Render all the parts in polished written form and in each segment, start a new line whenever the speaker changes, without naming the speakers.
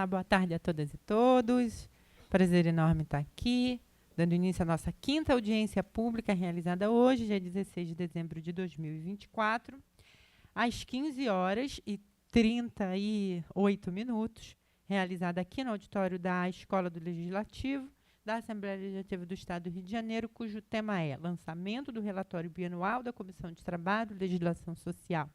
Olá, boa tarde a todas e todos. Prazer enorme estar aqui, dando início à nossa 5ª audiência pública realizada hoje, dia 16 de dezembro de 2024, às 15h38, realizada aqui no auditório da Escola do Legislativo, da Assembleia Legislativa do Estado do Rio de Janeiro, cujo tema é lançamento do relatório bianual da Comissão de Trabalho, Legislação Social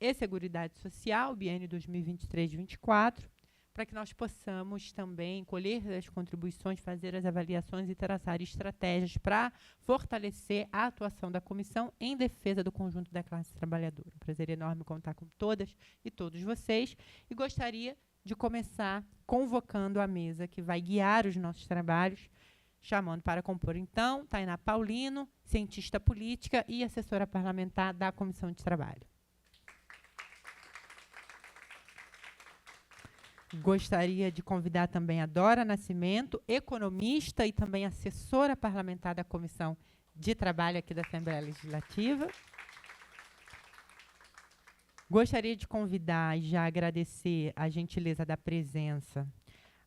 e Seguridade Social, biênio 2023-24, para que nós possamos também colher as contribuições, fazer as avaliações e traçar estratégias para fortalecer a atuação da comissão em defesa do conjunto da classe trabalhadora. Um prazer enorme contar com todas e todos vocês. E gostaria de começar convocando a mesa que vai guiar os nossos trabalhos, chamando para compor, então, Tainá Paulino, cientista política e assessora parlamentar da Comissão de Trabalho. Gostaria de convidar também a Dora Nascimento, economista e também assessora parlamentar da Comissão de Trabalho aqui da Assembleia Legislativa. Gostaria de convidar e já agradecer a gentileza da presença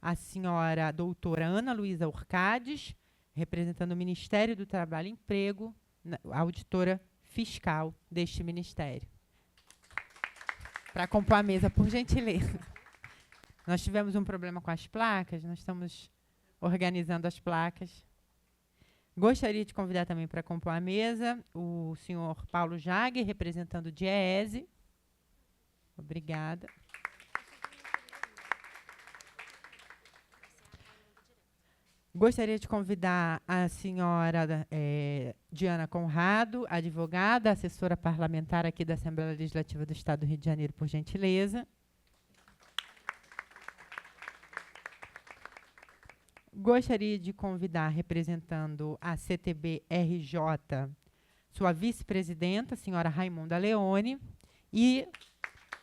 a senhora doutora Ana Luísa Urcades, representando o Ministério do Trabalho e Emprego, a auditora fiscal deste ministério. Para compor a mesa, por gentileza. Nós tivemos um problema com as placas, nós estamos organizando as placas. Gostaria de convidar também para compor a mesa o senhor Paulo Jagger, representando o DIEESE. Obrigada. Gostaria de convidar a senhora Diana Conrado, advogada, assessora parlamentar aqui da Assembleia Legislativa do Estado do Rio de Janeiro, por gentileza. Gostaria de convidar, representando a CTB-RJ, sua vice-presidenta, a senhora Raimunda Leone, e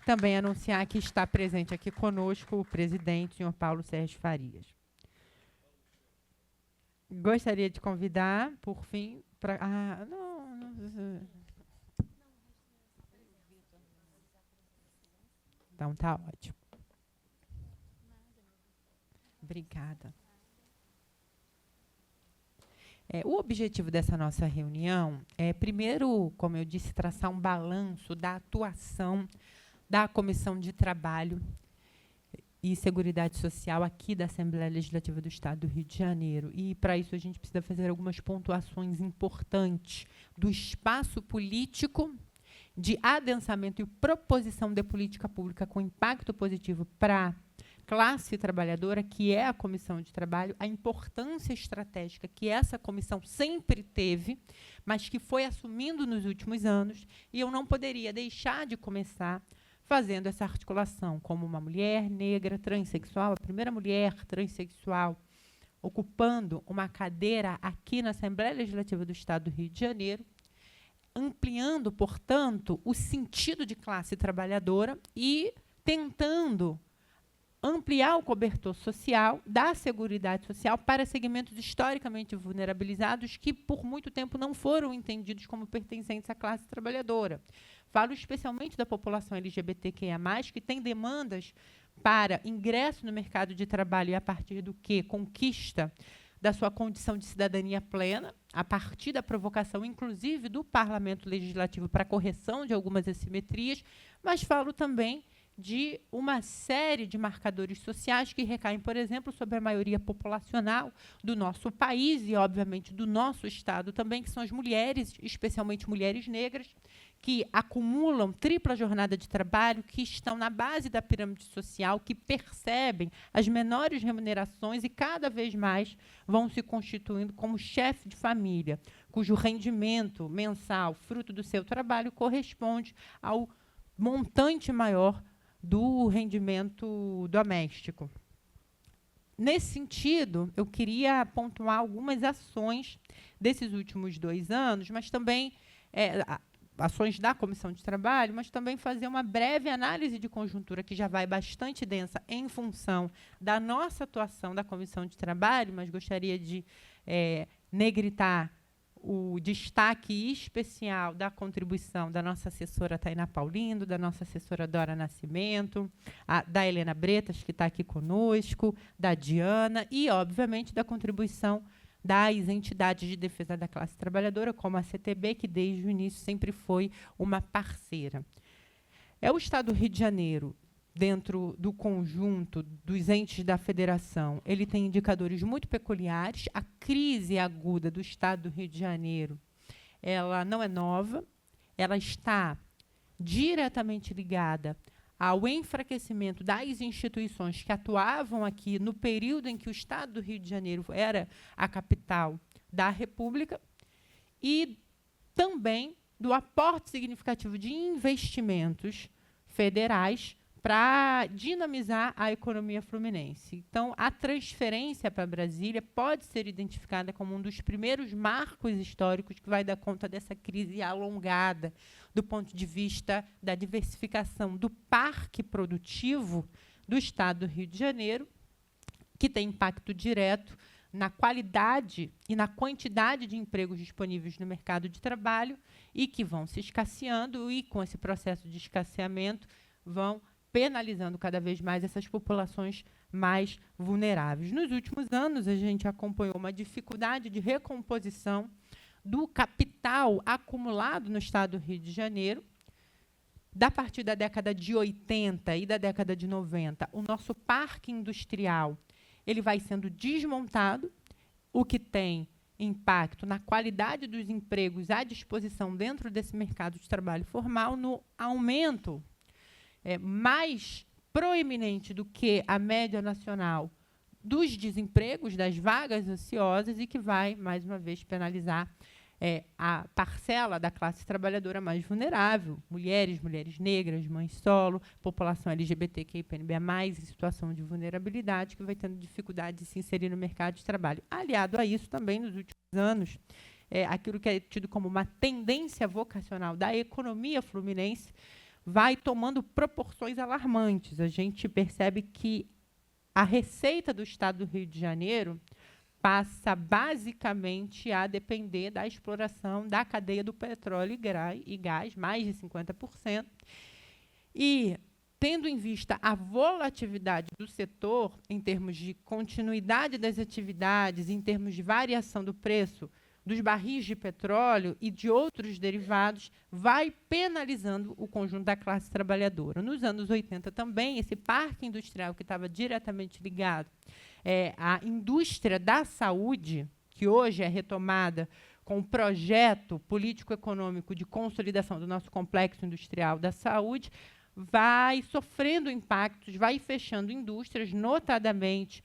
também anunciar que está presente aqui conosco o presidente, o senhor Paulo Sérgio Farias. Gostaria de convidar, por fim, para... Então, tá ótimo. Obrigada. O objetivo dessa nossa reunião é, primeiro, como eu disse, traçar um balanço da atuação da Comissão de Trabalho e Seguridade Social aqui da Assembleia Legislativa do Estado do Rio de Janeiro. E, para isso, a gente precisa fazer algumas pontuações importantes do espaço político de adensamento e proposição de política pública com impacto positivo para classe trabalhadora, que é a Comissão de Trabalho, a importância estratégica que essa comissão sempre teve, mas que foi assumindo nos últimos anos, e eu não poderia deixar de começar fazendo essa articulação como uma mulher negra, transexual, a primeira mulher transexual ocupando uma cadeira aqui na Assembleia Legislativa do Estado do Rio de Janeiro, ampliando, portanto, o sentido de classe trabalhadora e tentando ampliar o cobertor social da Seguridade Social para segmentos historicamente vulnerabilizados que, por muito tempo, não foram entendidos como pertencentes à classe trabalhadora. Falo especialmente da população LGBTQIA+, que tem demandas para ingresso no mercado de trabalho e, a partir do que conquista da sua condição de cidadania plena, a partir da provocação, inclusive, do Parlamento Legislativo para a correção de algumas assimetrias, mas falo também de uma série de marcadores sociais que recaem, por exemplo, sobre a maioria populacional do nosso país e, obviamente, do nosso Estado também, que são as mulheres, especialmente mulheres negras, que acumulam tripla jornada de trabalho, que estão na base da pirâmide social, que percebem as menores remunerações e cada vez mais vão se constituindo como chefe de família, cujo rendimento mensal, fruto do seu trabalho, corresponde ao montante maior do rendimento doméstico. Nesse sentido, eu queria pontuar algumas ações desses últimos 2 anos, mas também ações da Comissão de Trabalho, mas também fazer uma breve análise de conjuntura, que já vai bastante densa em função da nossa atuação da Comissão de Trabalho, mas gostaria de negritar o destaque especial da contribuição da nossa assessora Tainá Paulindo, da nossa assessora Dora Nascimento, da Helena Bretas, que está aqui conosco, da Diana e, obviamente, da contribuição das entidades de defesa da classe trabalhadora, como a CTB, que desde o início sempre foi uma parceira. O Estado do Rio de Janeiro, dentro do conjunto dos entes da federação, ele tem indicadores muito peculiares. A crise aguda do Estado do Rio de Janeiro, ela não é nova, ela está diretamente ligada ao enfraquecimento das instituições que atuavam aqui no período em que o Estado do Rio de Janeiro era a capital da República e também do aporte significativo de investimentos federais para dinamizar a economia fluminense. Então, a transferência para Brasília pode ser identificada como um dos primeiros marcos históricos que vai dar conta dessa crise alongada, do ponto de vista da diversificação do parque produtivo do Estado do Rio de Janeiro, que tem impacto direto na qualidade e na quantidade de empregos disponíveis no mercado de trabalho e que vão se escasseando e, com esse processo de escasseamento, vão penalizando cada vez mais essas populações mais vulneráveis. Nos últimos anos, a gente acompanhou uma dificuldade de recomposição do capital acumulado no Estado do Rio de Janeiro. A partir da década de 80 e da década de 90, o nosso parque industrial ele vai sendo desmontado, o que tem impacto na qualidade dos empregos à disposição dentro desse mercado de trabalho formal, no aumento mais proeminente do que a média nacional dos desempregos, das vagas ociosas, e que vai, mais uma vez, penalizar a parcela da classe trabalhadora mais vulnerável, mulheres negras, mães solo, população LGBTQIA+, em situação de vulnerabilidade, que vai tendo dificuldade de se inserir no mercado de trabalho. Aliado a isso, também, nos últimos anos, aquilo que é tido como uma tendência vocacional da economia fluminense vai tomando proporções alarmantes. A gente percebe que a receita do Estado do Rio de Janeiro passa basicamente a depender da exploração da cadeia do petróleo e gás, mais de 50%. E, tendo em vista a volatilidade do setor, em termos de continuidade das atividades, em termos de variação do preço dos barris de petróleo e de outros derivados, vai penalizando o conjunto da classe trabalhadora. Nos anos 80 também, esse parque industrial que estava diretamente ligado à indústria da saúde, que hoje é retomada com o projeto político-econômico de consolidação do nosso complexo industrial da saúde, vai sofrendo impactos, vai fechando indústrias, notadamente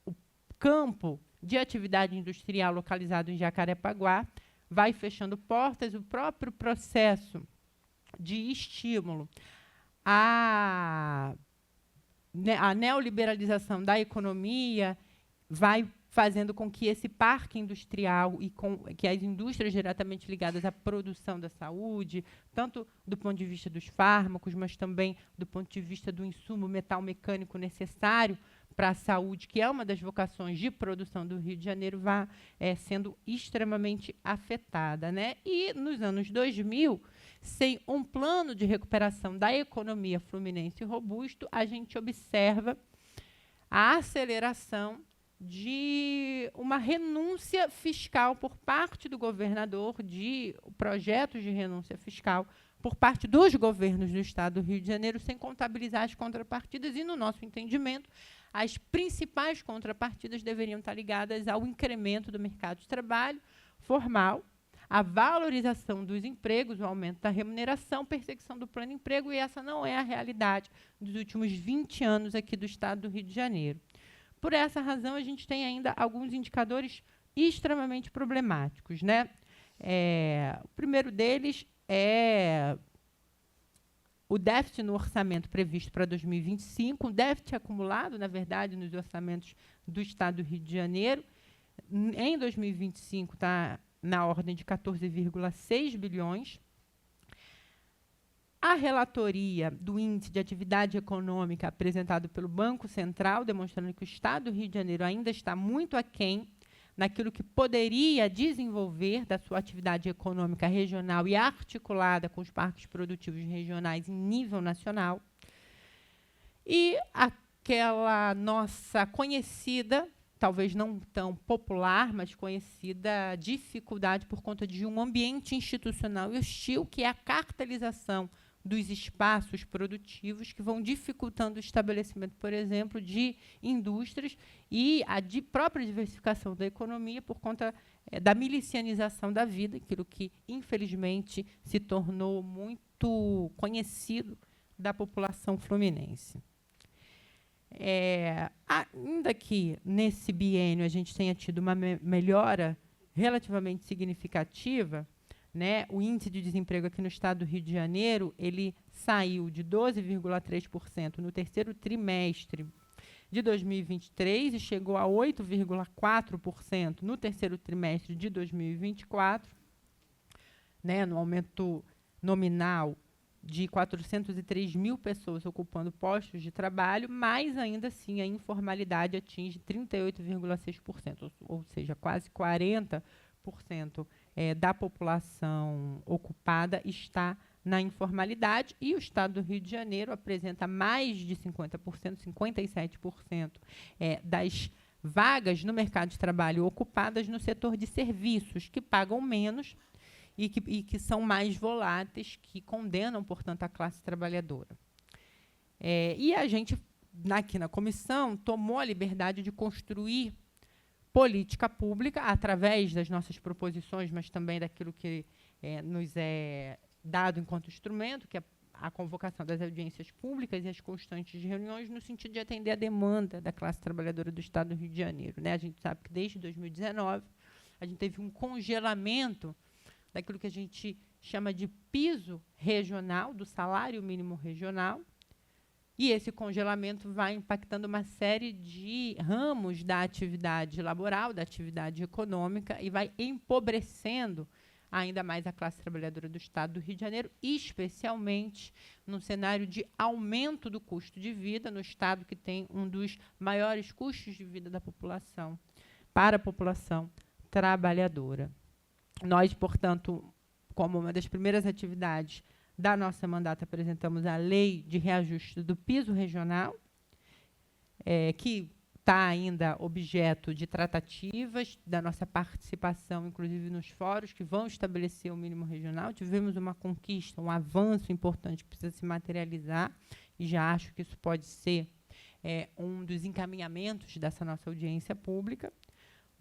o campo de atividade industrial localizado em Jacarepaguá, vai fechando portas. O próprio processo de estímulo à neoliberalização da economia vai fazendo com que esse parque industrial e que as indústrias diretamente ligadas à produção da saúde, tanto do ponto de vista dos fármacos, mas também do ponto de vista do insumo metal mecânico necessário para a saúde, que é uma das vocações de produção do Rio de Janeiro, vá sendo extremamente afetada, né? E, nos anos 2000, sem um plano de recuperação da economia fluminense robusto, a gente observa a aceleração de uma renúncia fiscal por parte do governador, de projetos de renúncia fiscal por parte dos governos do Estado do Rio de Janeiro, sem contabilizar as contrapartidas, e, no nosso entendimento, as principais contrapartidas deveriam estar ligadas ao incremento do mercado de trabalho formal, a valorização dos empregos, o aumento da remuneração, perseguição do plano de emprego, e essa não é a realidade dos últimos 20 anos aqui do Estado do Rio de Janeiro. Por essa razão, a gente tem ainda alguns indicadores extremamente problemáticos, né? O primeiro deles é o déficit no orçamento previsto para 2025, um déficit acumulado, na verdade, nos orçamentos do Estado do Rio de Janeiro. Em 2025, está na ordem de 14,6 bilhões. A relatoria do Índice de Atividade Econômica apresentado pelo Banco Central, demonstrando que o Estado do Rio de Janeiro ainda está muito aquém naquilo que poderia desenvolver da sua atividade econômica regional e articulada com os parques produtivos regionais em nível nacional. E aquela nossa conhecida, talvez não tão popular, mas conhecida dificuldade por conta de um ambiente institucional hostil, que é a cartelização dos espaços produtivos, que vão dificultando o estabelecimento, por exemplo, de indústrias e a própria diversificação da economia por conta da milicianização da vida, aquilo que, infelizmente, se tornou muito conhecido da população fluminense. Ainda que, nesse biênio, a gente tenha tido uma melhora relativamente significativa, né, o índice de desemprego aqui no estado do Rio de Janeiro, ele saiu de 12,3% no terceiro trimestre de 2023 e chegou a 8,4% no terceiro trimestre de 2024, né, no aumento nominal de 403 mil pessoas ocupando postos de trabalho, mas ainda assim a informalidade atinge 38,6%, ou seja, quase 40% da população ocupada está na informalidade, e o estado do Rio de Janeiro apresenta mais de 50%, 57% das vagas no mercado de trabalho ocupadas no setor de serviços, que pagam menos e que são mais voláteis, que condenam, portanto, a classe trabalhadora. E a gente, aqui na comissão, tomou a liberdade de construir política pública através das nossas proposições, mas também daquilo que nos é dado enquanto instrumento, que é a convocação das audiências públicas e as constantes reuniões, no sentido de atender a demanda da classe trabalhadora do estado do Rio de Janeiro, né? A gente sabe que desde 2019 a gente teve um congelamento daquilo que a gente chama de piso regional, do salário mínimo regional, e esse congelamento vai impactando uma série de ramos da atividade laboral, da atividade econômica, e vai empobrecendo ainda mais a classe trabalhadora do estado do Rio de Janeiro, especialmente num cenário de aumento do custo de vida no estado que tem um dos maiores custos de vida da população, para a população trabalhadora. Nós, portanto, como uma das primeiras atividades da nossa mandato, apresentamos a lei de reajuste do piso regional, que está ainda objeto de tratativas, da nossa participação, inclusive nos fóruns, que vão estabelecer o mínimo regional. Tivemos uma conquista, um avanço importante que precisa se materializar, e já acho que isso pode ser um dos encaminhamentos dessa nossa audiência pública.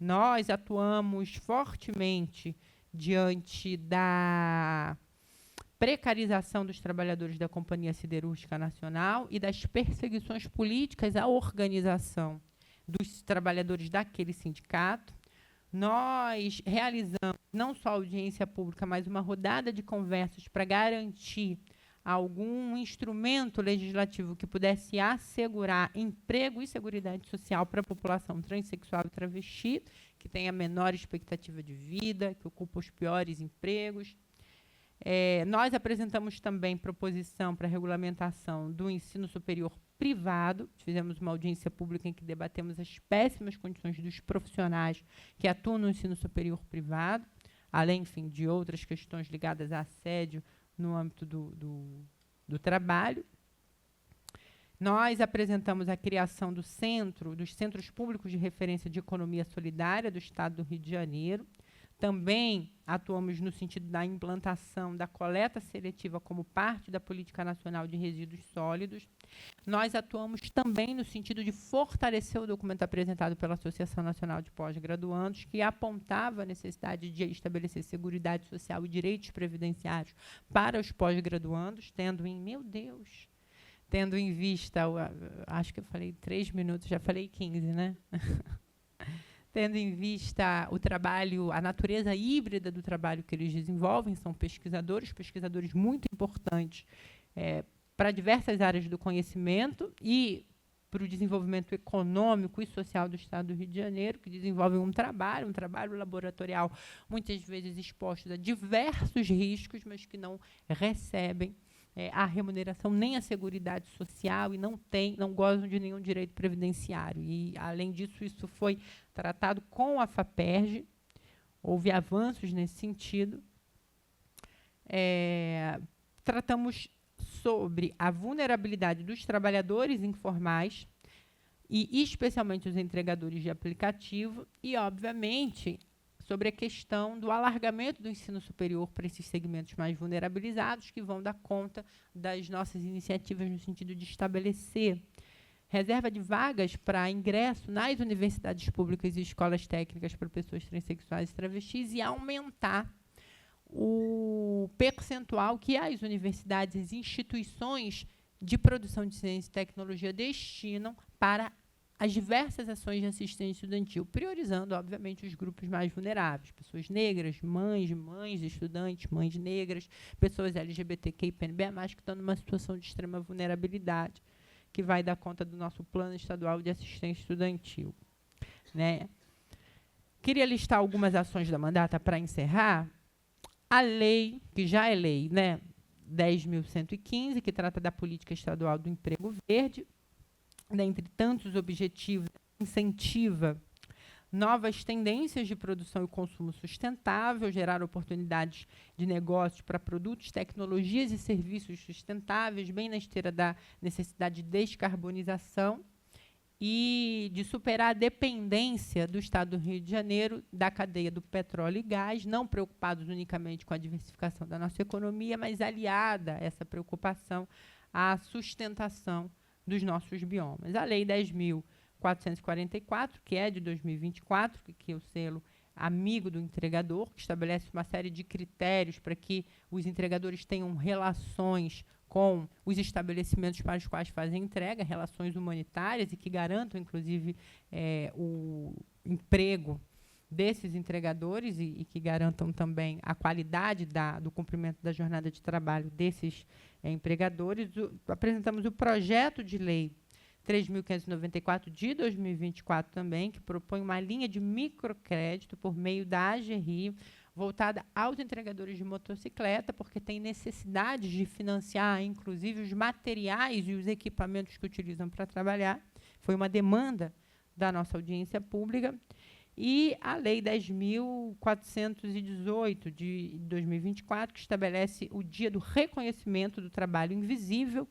Nós atuamos fortemente diante da precarização dos trabalhadores da Companhia Siderúrgica Nacional e das perseguições políticas à organização dos trabalhadores daquele sindicato. Nós realizamos não só audiência pública, mas uma rodada de conversas para garantir algum instrumento legislativo que pudesse assegurar emprego e seguridade social para a população transexual e travesti, que tem a menor expectativa de vida, que ocupa os piores empregos. Nós apresentamos também proposição para a regulamentação do ensino superior privado. Fizemos uma audiência pública em que debatemos as péssimas condições dos profissionais que atuam no ensino superior privado, além, enfim, de outras questões ligadas a assédio no âmbito do trabalho. Nós apresentamos a criação dos Centros Públicos de Referência de Economia Solidária do estado do Rio de Janeiro. Também atuamos no sentido da implantação da coleta seletiva como parte da Política Nacional de Resíduos Sólidos. Nós atuamos também no sentido de fortalecer o documento apresentado pela Associação Nacional de Pós-Graduandos, que apontava a necessidade de estabelecer seguridade social e direitos previdenciários para os pós-graduandos, tendo em vista, acho que eu falei 3 minutos, já falei 15, né? Tendo em vista o trabalho, a natureza híbrida do trabalho que eles desenvolvem, são pesquisadores muito importantes para diversas áreas do conhecimento e para o desenvolvimento econômico e social do estado do Rio de Janeiro, que desenvolvem um trabalho laboratorial, muitas vezes exposto a diversos riscos, mas que não recebem a remuneração nem a seguridade social e não gozam de nenhum direito previdenciário. E, além disso, isso foi tratado com a FAPERJ, houve avanços nesse sentido. Tratamos sobre a vulnerabilidade dos trabalhadores informais e, especialmente, os entregadores de aplicativo e, obviamente, sobre a questão do alargamento do ensino superior para esses segmentos mais vulnerabilizados, que vão dar conta das nossas iniciativas no sentido de estabelecer reserva de vagas para ingresso nas universidades públicas e escolas técnicas para pessoas transexuais e travestis e aumentar o percentual que as universidades e instituições de produção de ciência e tecnologia destinam para as diversas ações de assistência estudantil, priorizando, obviamente, os grupos mais vulneráveis, pessoas negras, mães de estudantes, mães negras, pessoas LGBTQI+, que estão numa situação de extrema vulnerabilidade, que vai dar conta do nosso plano estadual de assistência estudantil. Né? Queria listar algumas ações da mandata para encerrar. A lei, que já é lei, né, 10.115, que trata da política estadual do emprego verde, dentre tantos objetivos, incentiva novas tendências de produção e consumo sustentável, gerar oportunidades de negócios para produtos, tecnologias e serviços sustentáveis, bem na esteira da necessidade de descarbonização e de superar a dependência do Estado do Rio de Janeiro da cadeia do petróleo e gás, não preocupados unicamente com a diversificação da nossa economia, mas aliada a essa preocupação à sustentação dos nossos biomas. A Lei 10.444, que é de 2024, que é o selo amigo do entregador, que estabelece uma série de critérios para que os entregadores tenham relações com os estabelecimentos para os quais fazem entrega, relações humanitárias e que garantam, inclusive, o emprego desses entregadores e que garantam também a qualidade do cumprimento da jornada de trabalho desses empregadores. Apresentamos o projeto de lei 3.594 de 2024 também, que propõe uma linha de microcrédito por meio da AGRI, voltada aos entregadores de motocicleta, porque tem necessidade de financiar, inclusive, os materiais e os equipamentos que utilizam para trabalhar. Foi uma demanda da nossa audiência pública. E a Lei 10.418, de 2024, que estabelece o Dia do Reconhecimento do Trabalho Invisível,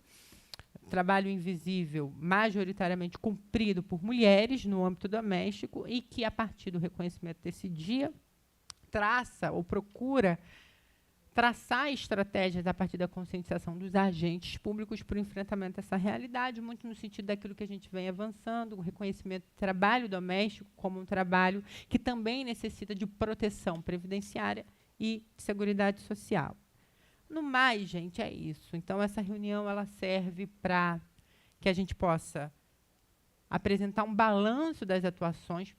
majoritariamente cumprido por mulheres no âmbito doméstico e que, a partir do reconhecimento desse dia, traça ou procura traçar estratégias a partir da conscientização dos agentes públicos para o enfrentamento dessa realidade, muito no sentido daquilo que a gente vem avançando, o reconhecimento do trabalho doméstico como um trabalho que também necessita de proteção previdenciária e de seguridade social. No mais, gente, é isso. Então, essa reunião ela serve para que a gente possa apresentar um balanço das atuações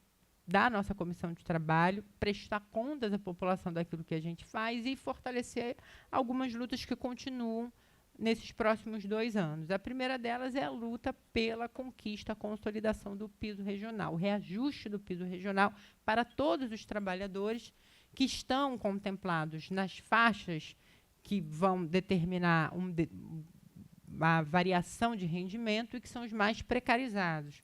da nossa comissão de trabalho, prestar contas à população daquilo que a gente faz e fortalecer algumas lutas que continuam nesses próximos 2 anos. A primeira delas é a luta pela conquista, a consolidação do piso regional, o reajuste do piso regional para todos os trabalhadores que estão contemplados nas faixas que vão determinar uma variação de rendimento e que são os mais precarizados.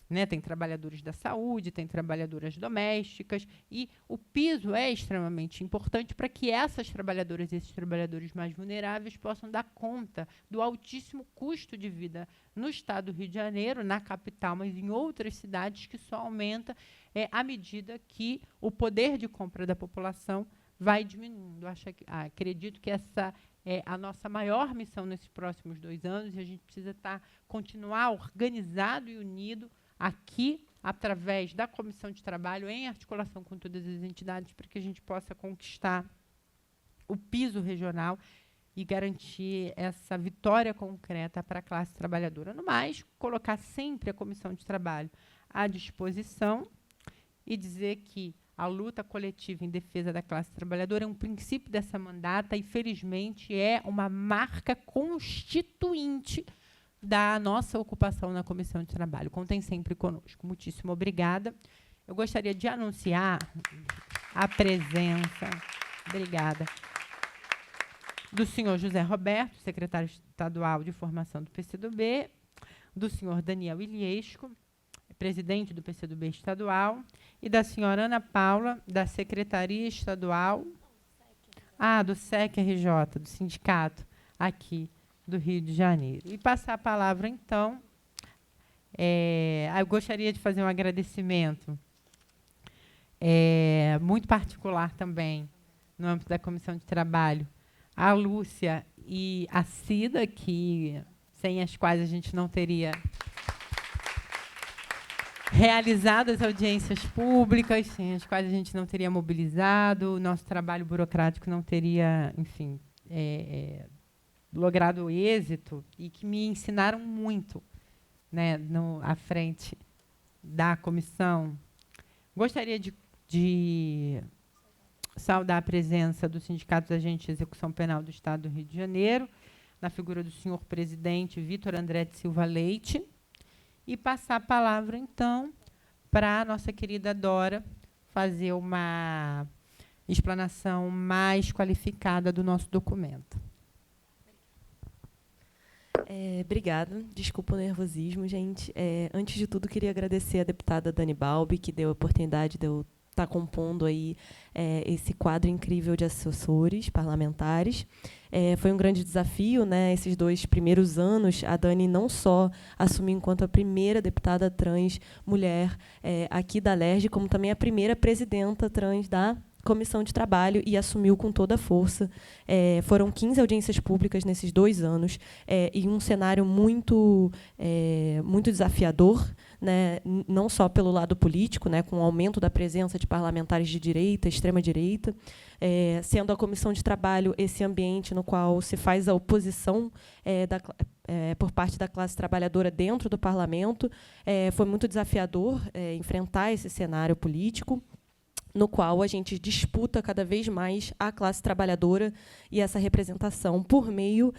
Né? Tem trabalhadores da saúde, tem trabalhadoras domésticas, e o piso é extremamente importante para que essas trabalhadoras e esses trabalhadores mais vulneráveis possam dar conta do altíssimo custo de vida no estado do Rio de Janeiro, na capital, mas em outras cidades, que só aumenta à medida que o poder de compra da população vai diminuindo. Acredito que essa é a nossa maior missão nesses próximos 2 anos, e a gente precisa continuar organizado e unido aqui, através da Comissão de Trabalho, em articulação com todas as entidades, para que a gente possa conquistar o piso regional e garantir essa vitória concreta para a classe trabalhadora. No mais, colocar sempre a Comissão de Trabalho à disposição e dizer que a luta coletiva em defesa da classe trabalhadora é um princípio dessa mandata e, felizmente, é uma marca constituinte da nossa ocupação na Comissão de Trabalho. Contem sempre conosco. Muitíssimo obrigada. Eu gostaria de anunciar a presença. Obrigada. do senhor José Roberto, secretário estadual de formação do PCdoB, do senhor Daniel Iliesco, presidente do PCdoB estadual, e da senhora Ana Paula, da Secretaria Estadual, do SEC-RJ, do sindicato aqui do Rio de Janeiro. E passar a palavra, então, eu gostaria de fazer um agradecimento muito particular também, no âmbito da Comissão de Trabalho, a Lúcia e a Cida, sem as quais a gente não teria realizado as audiências públicas, sem as quais a gente não teria mobilizado, o nosso trabalho burocrático não teria, enfim, logrado êxito, e que me ensinaram muito, né, à frente da comissão. Gostaria de saudar a presença do Sindicato dos Agentes de Execução Penal do Estado do Rio de Janeiro, na figura do senhor presidente Vitor André de Silva Leite, e passar a palavra, então, para a nossa querida Dora fazer uma explanação mais qualificada do nosso documento.
Obrigada. Desculpa o nervosismo, gente. Antes de tudo, queria agradecer a deputada Dani Balbi, que deu a oportunidade de eu estar compondo aí esse quadro incrível de assessores parlamentares. Foi um grande desafio, né? Esses 2 primeiros anos, a Dani não só assumiu enquanto a primeira deputada trans mulher aqui da LERJ, como também a primeira presidenta trans da Comissão de Trabalho, e assumiu com toda a força. Foram 15 audiências públicas nesses 2 anos, e um cenário muito desafiador, né, não só pelo lado político, né, com o aumento da presença de parlamentares de direita, extrema-direita, sendo a Comissão de Trabalho esse ambiente no qual se faz a oposição por parte da classe trabalhadora dentro do parlamento. Foi muito desafiador enfrentar esse cenário político, no qual a gente disputa cada vez mais a classe trabalhadora e essa representação por meio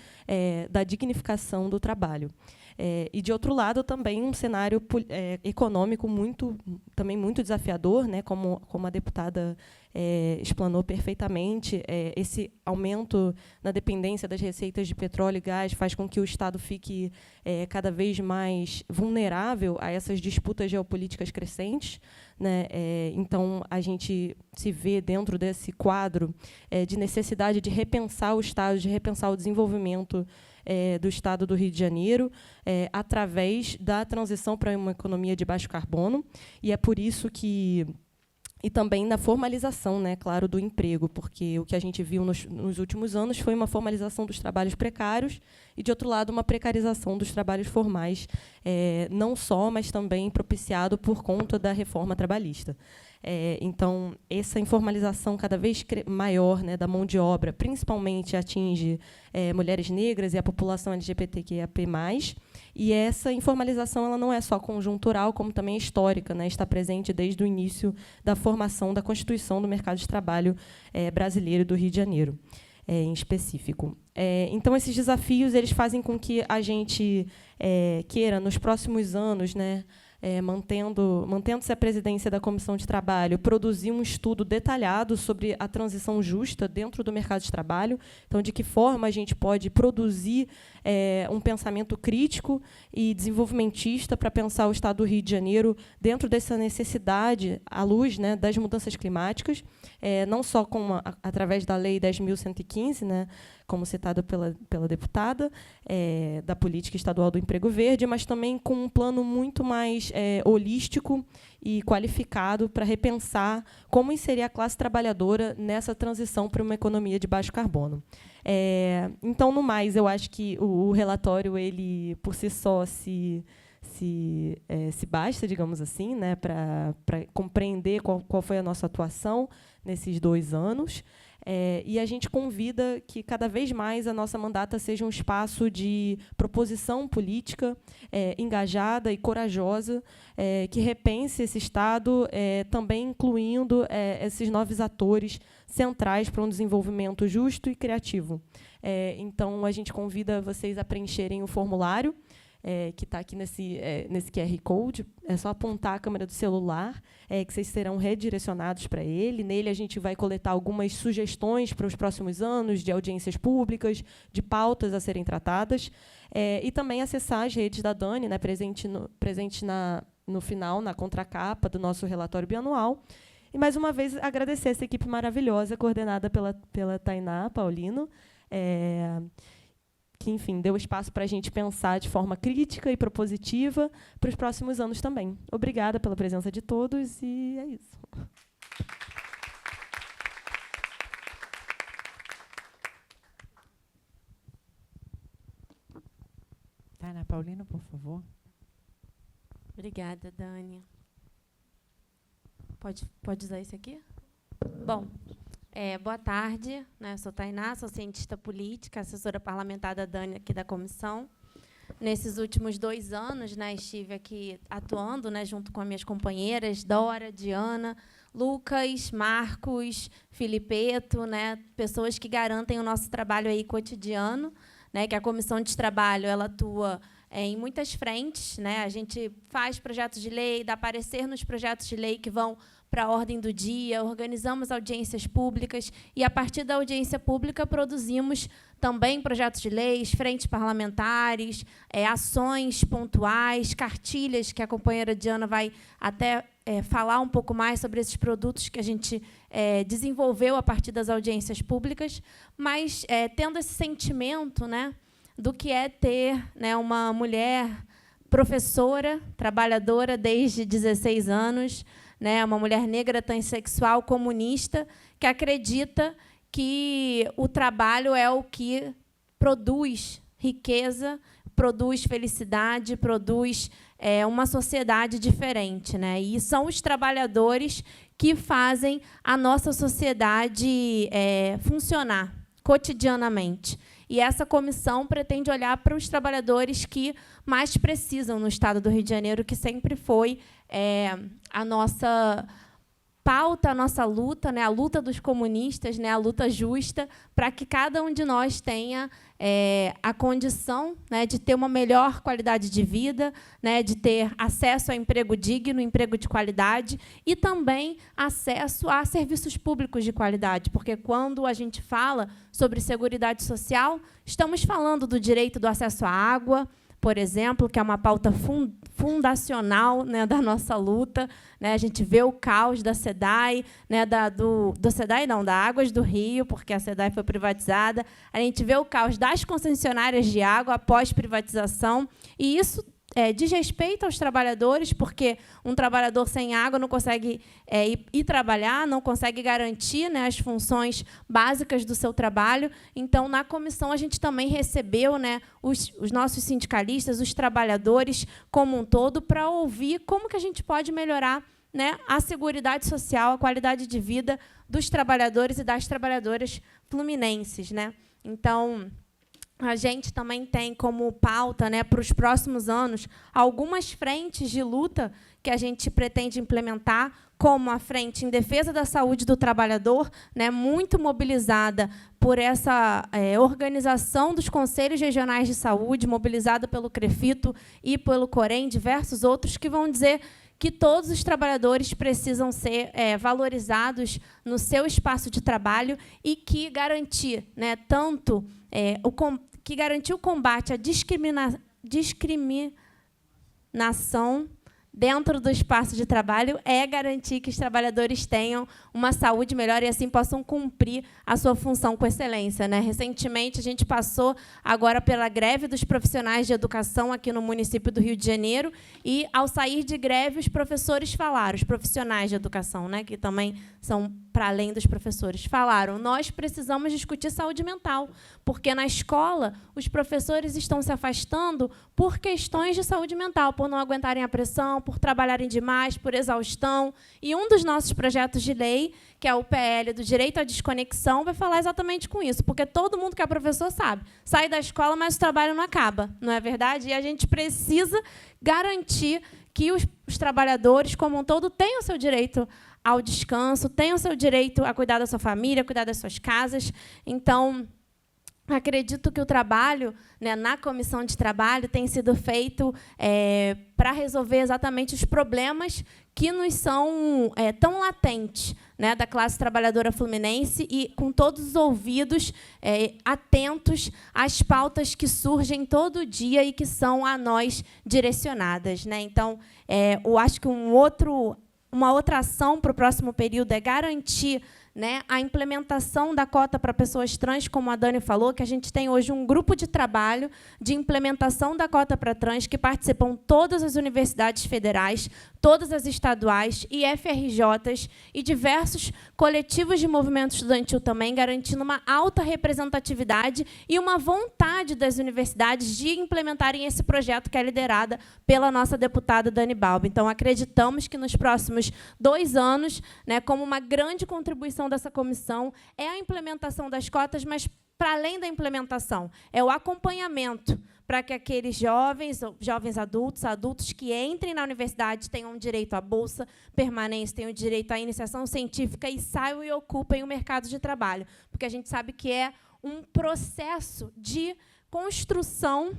da dignificação do trabalho. E, de outro lado, também um cenário econômico também muito desafiador, né, como a deputada explanou perfeitamente. Esse aumento na dependência das receitas de petróleo e gás faz com que o Estado fique cada vez mais vulnerável a essas disputas geopolíticas crescentes, né? Então, a gente se vê dentro desse quadro de necessidade de repensar o Estado, de repensar o desenvolvimento do Estado do Rio de Janeiro, através da transição para uma economia de baixo carbono. E é por isso que... E também na formalização, né, claro, do emprego, porque o que a gente viu nos últimos anos foi uma formalização dos trabalhos precários e, de outro lado, uma precarização dos trabalhos formais, não só, mas também propiciado por conta da reforma trabalhista. Então, essa informalização cada vez maior, né, da mão de obra, principalmente atinge mulheres negras e a população LGBTQIAP+. E essa informalização ela não é só conjuntural, como também histórica, né? Está presente desde o início da formação da Constituição do mercado de trabalho brasileiro do Rio de Janeiro, em específico. Então, esses desafios eles fazem com que a gente queira, nos próximos anos, né, mantendo-se a presidência da Comissão de Trabalho, produzir um estudo detalhado sobre a transição justa dentro do mercado de trabalho. Então, de que forma a gente pode produzir um pensamento crítico e desenvolvimentista para pensar o Estado do Rio de Janeiro dentro dessa necessidade, à luz, né, das mudanças climáticas, não só através da Lei 10.115, né, como citada pela deputada, da Política Estadual do Emprego Verde, mas também com um plano muito mais holístico e qualificado para repensar como inserir a classe trabalhadora nessa transição para uma economia de baixo carbono. Então, no mais, eu acho que o relatório, ele, por si só, se basta, digamos assim, né, para compreender qual foi a nossa atuação nesses 2 anos. E a gente convida que, cada vez mais, a nossa mandata seja um espaço de proposição política engajada e corajosa, que repense esse Estado, também incluindo esses novos atores centrais para um desenvolvimento justo e criativo. Então, a gente convida vocês a preencherem o formulário, que está aqui nesse QR Code. É só apontar a câmera do celular, que vocês serão redirecionados para ele. Nele, a gente vai coletar algumas sugestões para os próximos anos, de audiências públicas, de pautas a serem tratadas, e também acessar as redes da Dani, né, presente no final, na contracapa do nosso relatório bianual. E, mais uma vez, agradecer essa equipe maravilhosa, coordenada pela Tainá Paulino, que, enfim, deu espaço para a gente pensar de forma crítica e propositiva para os próximos anos também. Obrigada pela presença de todos, e é isso.
Tainá Paulino, por favor.
Obrigada, Dani. Pode usar esse aqui? Bom, boa tarde. Né? Eu sou Tainá, sou cientista política, assessora parlamentar da Dani aqui da comissão. Nesses últimos 2 anos, né, estive aqui atuando, né, junto com as minhas companheiras, Dora, Diana, Lucas, Marcos, Filipeto, né, pessoas que garantem o nosso trabalho aí cotidiano, né, que a comissão de trabalho ela atua em muitas frentes, né? A gente faz projetos de lei, dá parecer nos projetos de lei que vão para a ordem do dia, organizamos audiências públicas e, a partir da audiência pública, produzimos também projetos de leis, frentes parlamentares, ações pontuais, cartilhas, que a companheira Diana vai até falar um pouco mais sobre esses produtos que a gente desenvolveu a partir das audiências públicas, mas tendo esse sentimento, né, do que é ter, né, uma mulher professora, trabalhadora desde 16 anos, né, uma mulher negra, transexual, comunista, que acredita que o trabalho é o que produz riqueza, produz felicidade, produz uma sociedade diferente, né? E são os trabalhadores que fazem a nossa sociedade funcionar cotidianamente. E essa comissão pretende olhar para os trabalhadores que mais precisam no Estado do Rio de Janeiro, que sempre foi a nossa pauta, a nossa luta, né, a luta dos comunistas, né, a luta justa, para que cada um de nós tenha a condição, né, de ter uma melhor qualidade de vida, né, de ter acesso a emprego digno, emprego de qualidade, e também acesso a serviços públicos de qualidade, porque quando a gente fala sobre Seguridade Social, estamos falando do direito do acesso à água, por exemplo, que é uma pauta fundacional, né, da nossa luta, né? A gente vê o caos da SEDAI, né, do SEDAI não, da Águas do Rio, porque a SEDAI foi privatizada. A gente vê o caos das concessionárias de água após privatização, e isso diz respeito aos trabalhadores, porque um trabalhador sem água não consegue ir trabalhar, não consegue garantir, né, as funções básicas do seu trabalho. Então, na comissão, a gente também recebeu, né, os nossos sindicalistas, os trabalhadores como um todo, para ouvir como que a gente pode melhorar, né, a seguridade social, a qualidade de vida dos trabalhadores e das trabalhadoras fluminenses, né? Então, a gente também tem como pauta, né, para os próximos anos, algumas frentes de luta que a gente pretende implementar, como a frente em defesa da saúde do trabalhador, né, muito mobilizada por essa organização dos conselhos regionais de saúde, mobilizada pelo CREFITO e pelo COREM, diversos outros, que vão dizer que todos os trabalhadores precisam ser valorizados no seu espaço de trabalho e que garantir, né, tanto que garantir o combate à discriminação dentro do espaço de trabalho é garantir que os trabalhadores tenham uma saúde melhor e, assim, possam cumprir a sua função com excelência, né? Recentemente, a gente passou agora pela greve dos profissionais de educação aqui no município do Rio de Janeiro e, ao sair de greve, os professores falaram, os profissionais de educação, né, que também são para além dos professores, falaram: nós precisamos discutir saúde mental, porque na escola os professores estão se afastando por questões de saúde mental, por não aguentarem a pressão, por trabalharem demais, por exaustão. E um dos nossos projetos de lei, que é o PL do direito à desconexão, vai falar exatamente com isso, porque todo mundo que é professor sabe, sai da escola, mas o trabalho não acaba, não é verdade? E a gente precisa garantir que os trabalhadores, como um todo, tenham o seu direito ao descanso, tenham o seu direito a cuidar da sua família, a cuidar das suas casas. Então, acredito que o trabalho, né, na comissão de trabalho tem sido feito para resolver exatamente os problemas que nos são tão latentes, né, da classe trabalhadora fluminense, e com todos os ouvidos atentos às pautas que surgem todo dia e que são a nós direcionadas, né? Então, eu acho que uma outra ação para o próximo período é garantir, né, a implementação da cota para pessoas trans, como a Dani falou, que a gente tem hoje um grupo de trabalho de implementação da cota para trans, que participam todas as universidades federais, todas as estaduais e FRJs e diversos coletivos de movimento estudantil também, garantindo uma alta representatividade e uma vontade das universidades de implementarem esse projeto que é liderada pela nossa deputada Dani Balbi. Então, acreditamos que nos próximos 2 anos, né, como uma grande contribuição dessa comissão, é a implementação das cotas, mas, para além da implementação, é o acompanhamento para que aqueles jovens adultos que entrem na universidade tenham direito à bolsa permanência, tenham direito à iniciação científica e saiam e ocupem o mercado de trabalho. Porque a gente sabe que é um processo de construção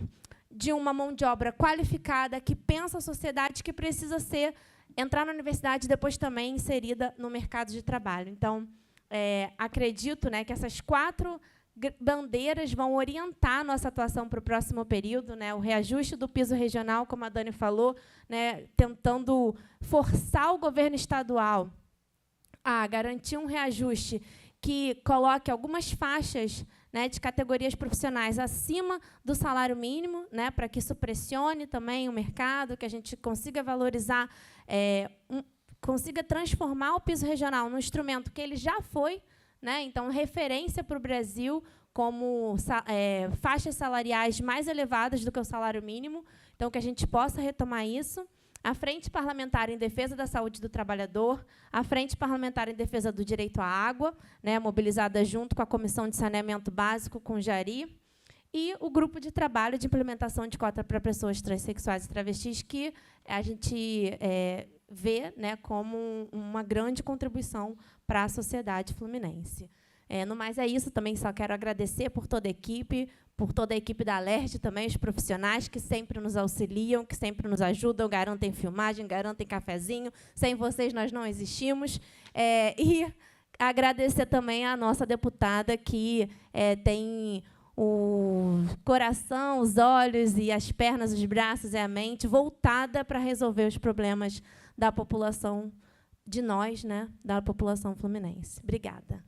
de uma mão de obra qualificada que pensa a sociedade, que precisa entrar na universidade e depois também inserida no mercado de trabalho. Então, acredito, né, que essas 4 bandeiras vão orientar a nossa atuação para o próximo período, né? O reajuste do piso regional, como a Dani falou, né, tentando forçar o governo estadual a garantir um reajuste que coloque algumas faixas, né, de categorias profissionais acima do salário mínimo, né, para que isso pressione também o mercado, que a gente consiga valorizar, consiga transformar o piso regional num instrumento que ele já foi, né, então, referência para o Brasil como faixas salariais mais elevadas do que o salário mínimo, então, que a gente possa retomar isso. A Frente Parlamentar em Defesa da Saúde do Trabalhador, a Frente Parlamentar em Defesa do Direito à Água, né, mobilizada junto com a Comissão de Saneamento Básico, com o Jari, e o Grupo de Trabalho de Implementação de Cota para Pessoas Transsexuais e Travestis, que a gente vê, né, como uma grande contribuição para a sociedade fluminense. No mais, é isso. Também só quero agradecer por toda a equipe da Alerj também, os profissionais que sempre nos auxiliam, que sempre nos ajudam, garantem filmagem, garantem cafezinho. Sem vocês, nós não existimos. E agradecer também à nossa deputada, que tem o coração, os olhos e as pernas, os braços e a mente voltada para resolver os problemas da população, de nós, né, da população fluminense. Obrigada.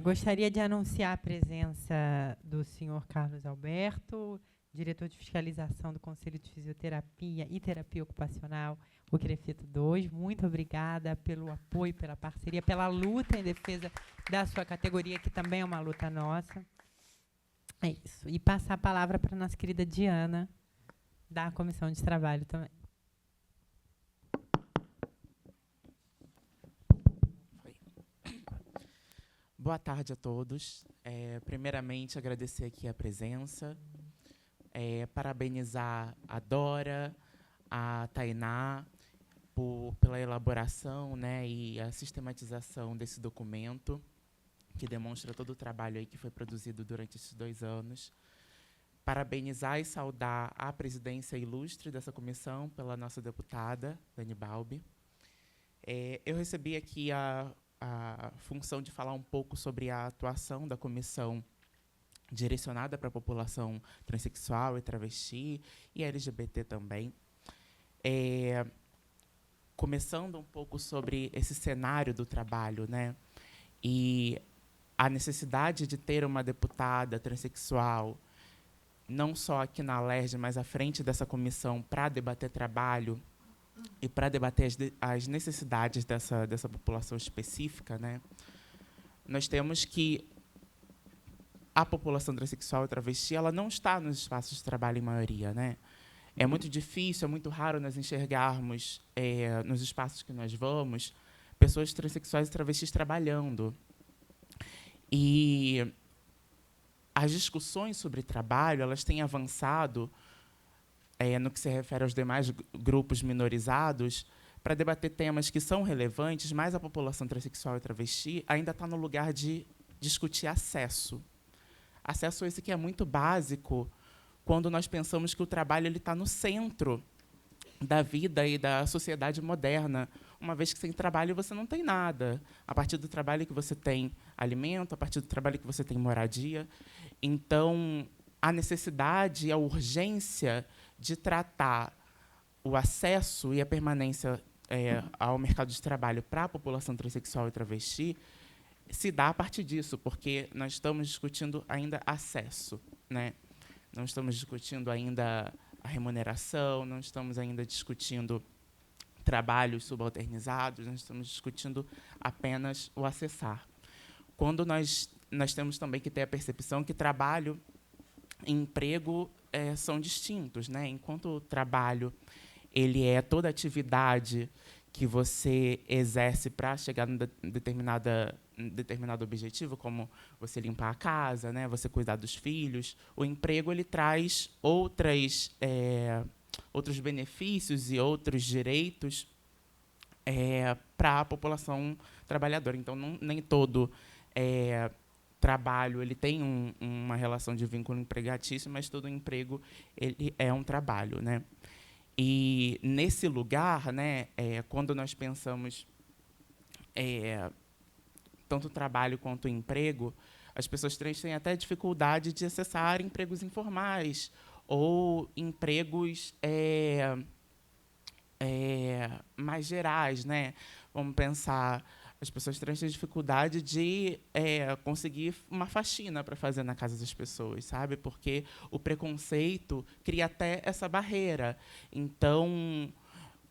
Gostaria de anunciar a presença do senhor Carlos Alberto, diretor de fiscalização do Conselho de Fisioterapia e Terapia Ocupacional, o CREFITO 2. Muito obrigada pelo apoio, pela parceria, pela luta em defesa da sua categoria, que também é uma luta nossa. É isso. E passar a palavra para a nossa querida Diana, da Comissão de Trabalho também.
Boa tarde a todos. Primeiramente, agradecer aqui a presença, parabenizar a Dora, a Tainá, pela elaboração, né, e a sistematização desse documento, que demonstra todo o trabalho aí que foi produzido durante esses 2 anos. Parabenizar e saudar a presidência ilustre dessa comissão pela nossa deputada, Dani Balbi. Eu recebi aqui a função de falar um pouco sobre a atuação da comissão direcionada para a população transexual e travesti e LGBT também. Começando um pouco sobre esse cenário do trabalho, né, e a necessidade de ter uma deputada transexual, não só aqui na Alerj, mas à frente dessa comissão, para debater trabalho e para debater as necessidades dessa população específica, né? Nós temos que a população transexual e travesti, ela não está nos espaços de trabalho em maioria, né? É muito difícil, é muito raro nós enxergarmos, nos espaços que nós vamos, pessoas transexuais e travestis trabalhando. E as discussões sobre trabalho, elas têm avançado, no que se refere aos demais grupos minorizados, para debater temas que são relevantes, mas a população transexual e travesti ainda está no lugar de discutir acesso. Acesso esse que é muito básico quando nós pensamos que o trabalho está no centro da vida e da sociedade moderna, uma vez que sem trabalho você não tem nada. A partir do trabalho que você tem alimento, a partir do trabalho que você tem moradia. Então, a necessidade, a urgência de tratar o acesso e a permanência ao mercado de trabalho para a população transexual e travesti se dá a partir disso, porque nós estamos discutindo ainda acesso, né? Não estamos discutindo ainda a remuneração, não estamos ainda discutindo trabalhos subalternizados, nós estamos discutindo apenas o acessar. Quando nós temos também que ter a percepção que trabalho e emprego são distintos, né? Enquanto o trabalho ele é toda atividade que você exerce para chegar em determinado objetivo, como você limpar a casa, né, você cuidar dos filhos, o emprego ele traz outros benefícios e outros direitos para a população trabalhadora. Então, nem todo trabalho ele tem uma relação de vínculo empregatício, mas todo emprego ele é um trabalho, né? E, nesse lugar, né, quando nós pensamos tanto o trabalho quanto o emprego, as pessoas trans têm até dificuldade de acessar empregos informais ou empregos mais gerais, né? Vamos pensar, as pessoas trans têm dificuldade de conseguir uma faxina para fazer na casa das pessoas, sabe? Porque o preconceito cria até essa barreira. Então,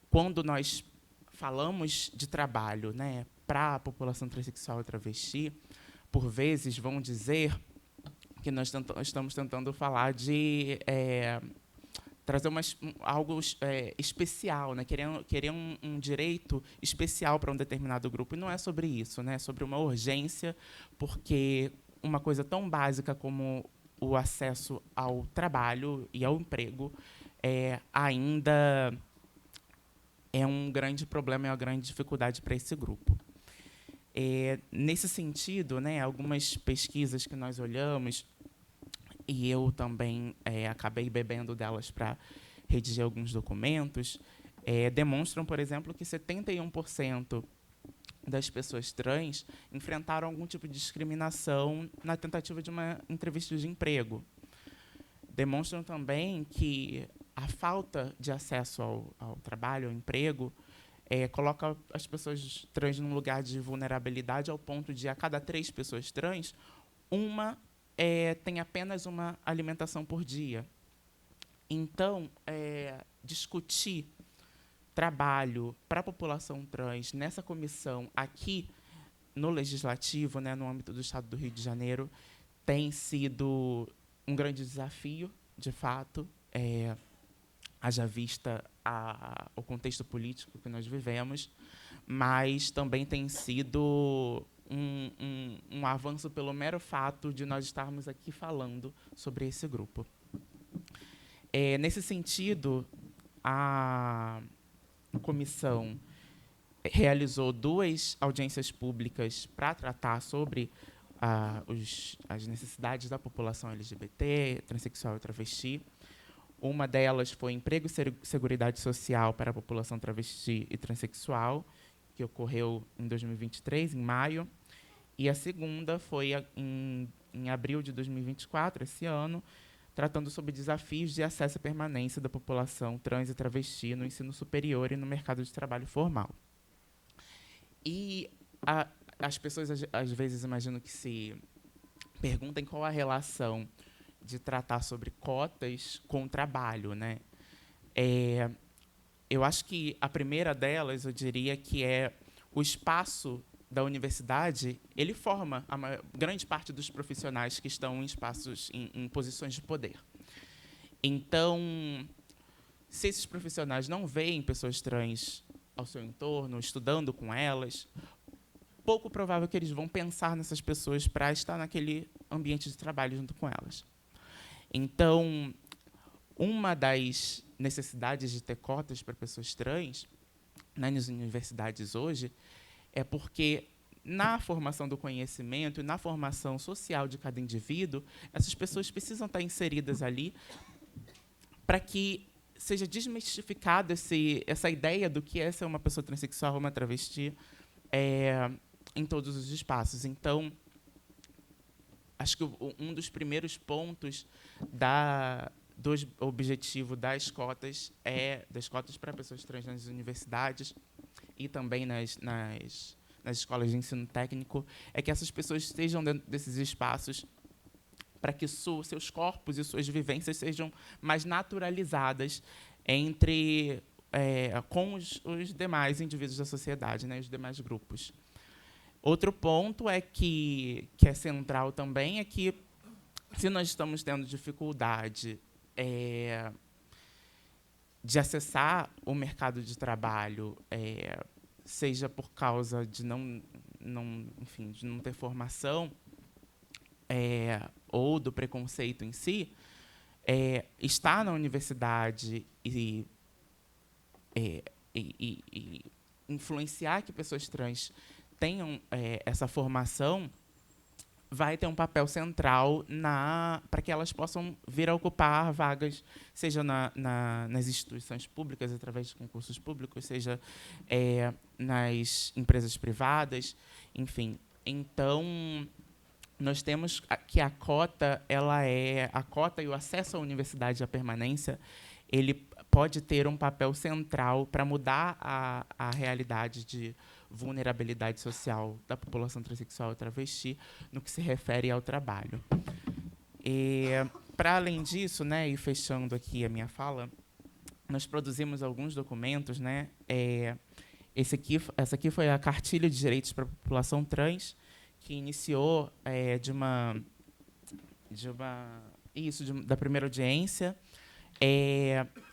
quando nós falamos de trabalho, né, para a população transexual e travesti, por vezes vão dizer que nós estamos tentando falar de trazer algo especial, né? Querer um direito especial para um determinado grupo. E não é sobre isso, né? É sobre uma urgência, porque uma coisa tão básica como o acesso ao trabalho e ao emprego ainda é um grande problema, é uma grande dificuldade para esse grupo. Nesse sentido, né, algumas pesquisas que nós olhamos, e eu também acabei bebendo delas para redigir alguns documentos, demonstram, por exemplo, que 71% das pessoas trans enfrentaram algum tipo de discriminação na tentativa de uma entrevista de emprego. Demonstram também que a falta de acesso ao trabalho, ao emprego, coloca as pessoas trans num lugar de vulnerabilidade ao ponto de, a cada 3 pessoas trans, uma tem apenas uma alimentação por dia. Então, discutir trabalho para a população trans nessa comissão aqui no Legislativo, né, no âmbito do Estado do Rio de Janeiro, tem sido um grande desafio, de fato, haja vista o contexto político que nós vivemos, mas também tem sido um avanço pelo mero fato de nós estarmos aqui falando sobre esse grupo. Nesse sentido, a comissão realizou 2 audiências públicas para tratar sobre as necessidades da população LGBT, transexual e travesti. Uma delas foi Emprego e Seguridade Social para a população travesti e transexual, que ocorreu em 2023, em maio. E a segunda foi em abril de 2024, esse ano, tratando sobre desafios de acesso e permanência da população trans e travesti no ensino superior e no mercado de trabalho formal. E as pessoas, às vezes, imagino que se perguntem qual a relação de tratar sobre cotas com o trabalho, né? Eu acho que a primeira delas, eu diria que é o espaço da universidade, ele forma a grande parte dos profissionais que estão em espaços, em posições de poder. Então, se esses profissionais não veem pessoas trans ao seu entorno, estudando com elas, pouco provável que eles vão pensar nessas pessoas para estar naquele ambiente de trabalho junto com elas. Então, uma das necessidades de ter cotas para pessoas trans nas universidades hoje é porque, na formação do conhecimento e na formação social de cada indivíduo, essas pessoas precisam estar inseridas ali para que seja desmistificada essa ideia do que é ser uma pessoa transexual ou uma travesti em todos os espaços. Então, acho que um dos primeiros pontos do objetivo das cotas para pessoas trans nas universidades e também nas escolas de ensino técnico é que essas pessoas estejam dentro desses espaços para que seus corpos e suas vivências sejam mais naturalizadas com os demais indivíduos da sociedade, né, os demais grupos. Outro ponto que é central também é que, se nós estamos tendo dificuldade de acessar o mercado de trabalho, seja por causa de de não ter formação, ou do preconceito em si, estar na universidade e influenciar que pessoas trans tenham essa formação vai ter um papel central para que elas possam vir a ocupar vagas, seja nas instituições públicas, através de concursos públicos, seja nas empresas privadas, enfim. Então, nós temos que a cota e o acesso à universidade, à permanência, ele pode ter um papel central para mudar a realidade de vulnerabilidade social da população transexual e travesti no que se refere ao trabalho. Para além disso, né, e fechando aqui a minha fala, nós produzimos alguns documentos, né? Essa aqui foi a Cartilha de Direitos para a População Trans, que iniciou da primeira audiência,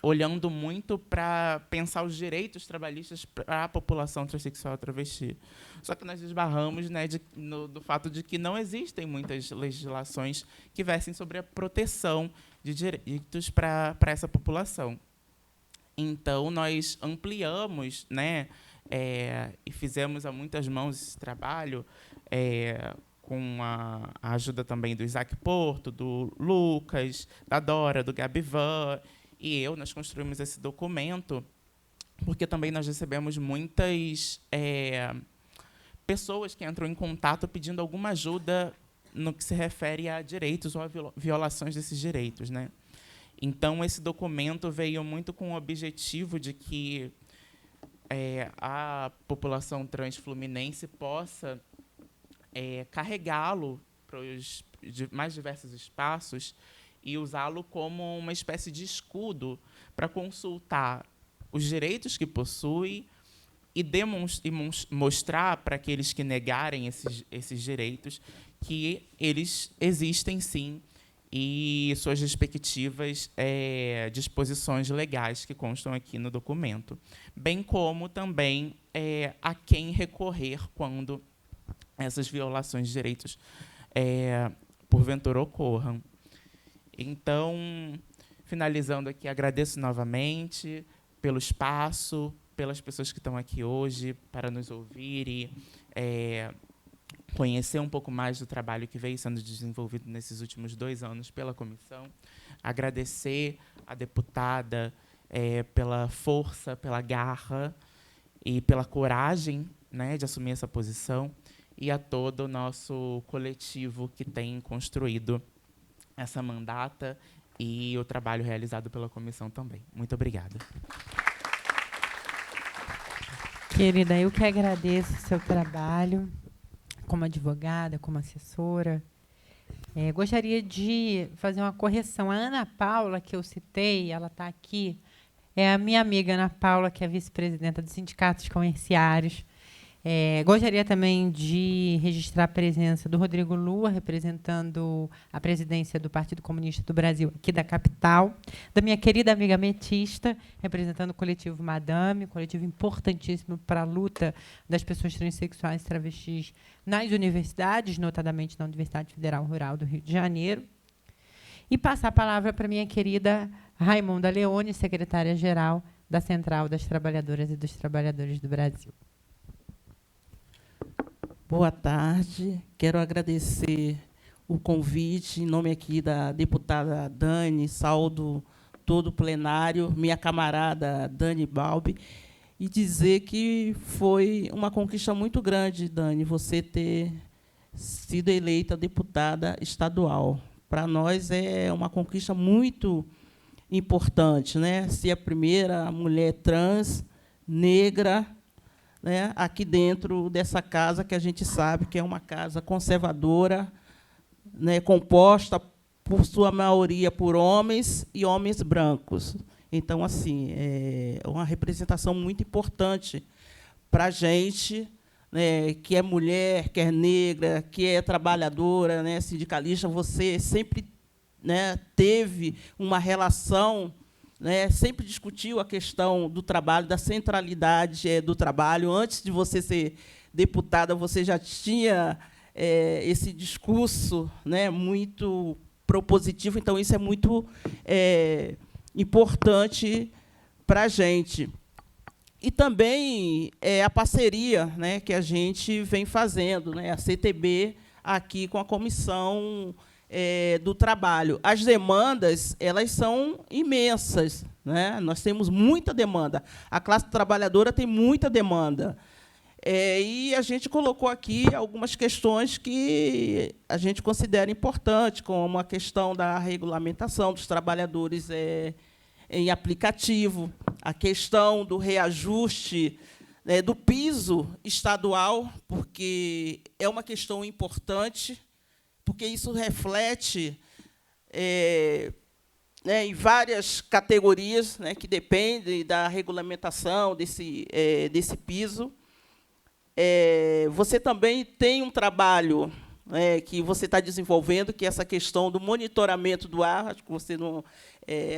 olhando muito para pensar os direitos trabalhistas para a população transexual e travesti. Só que nós esbarramos, né, do fato de que não existem muitas legislações que versem sobre a proteção de direitos para essa população. Então, nós ampliamos, né, e fizemos a muitas mãos esse trabalho, com a ajuda também do Isaac Porto, do Lucas, da Dora, do Gabivan, nós construímos esse documento, porque também nós recebemos muitas pessoas que entram em contato pedindo alguma ajuda no que se refere a direitos ou a violações desses direitos, né? Então, esse documento veio muito com o objetivo de que a população trans fluminense possa carregá-lo para os mais diversos espaços e usá-lo como uma espécie de escudo para consultar os direitos que possui e mostrar para aqueles que negarem esses direitos que eles existem, sim, e suas respectivas disposições legais que constam aqui no documento, bem como também a quem recorrer quando essas violações de direitos, porventura, ocorram. Então, finalizando aqui, agradeço novamente pelo espaço, pelas pessoas que estão aqui hoje para nos ouvir e conhecer um pouco mais do trabalho que veio sendo desenvolvido nesses últimos 2 anos pela comissão. Agradecer à deputada pela força, pela garra e pela coragem, né, de assumir essa posição, e a todo o nosso coletivo que tem construído essa mandata e o trabalho realizado pela comissão também. Muito obrigada.
Querida, eu que agradeço o seu trabalho como advogada, como assessora. Gostaria de fazer uma correção. A Ana Paula, que eu citei, ela está aqui, é a minha amiga Ana Paula, que é vice-presidenta dos sindicatos comerciários. Gostaria também de registrar a presença do Rodrigo Lua, representando a presidência do Partido Comunista do Brasil, aqui da capital, da minha querida amiga Metista, representando o coletivo Madame, coletivo importantíssimo para a luta das pessoas transexuais e travestis nas universidades, notadamente na Universidade Federal Rural do Rio de Janeiro. E passar a palavra para a minha querida Raimonda Leone, secretária-geral da Central das Trabalhadoras e dos Trabalhadores do Brasil.
Boa tarde. Quero agradecer o convite, em nome aqui da deputada Dani, saúdo todo o plenário, minha camarada Dani Balbi, e dizer que foi uma conquista muito grande, Dani, você ter sido eleita deputada estadual. Para nós é uma conquista muito importante, né? Ser a primeira mulher trans, negra, né, aqui dentro dessa casa, que a gente sabe que é uma casa conservadora, né, composta, por sua maioria, por homens e homens brancos. Então, assim, é uma representação muito importante para a gente, né, que é mulher, que é negra, que é trabalhadora, né, sindicalista. Você sempre, né, teve uma relação, né, sempre discutiu a questão do trabalho, da centralidade do trabalho. Antes de você ser deputada, você já tinha esse discurso, né, muito propositivo. Então, isso é muito importante para a gente. E também a parceria, né, que a gente vem fazendo, né, a CTB, aqui com a Comissão do Trabalho. As demandas, elas são imensas, né? Nós temos muita demanda. A classe trabalhadora tem muita demanda. E a gente colocou aqui algumas questões que a gente considera importantes, como a questão da regulamentação dos trabalhadores em aplicativo, a questão do reajuste do piso estadual, porque é uma questão importante, porque isso reflete em várias categorias, né, que dependem da regulamentação desse piso. Você também tem um trabalho que você está desenvolvendo, que é essa questão do monitoramento do ar. Acho que você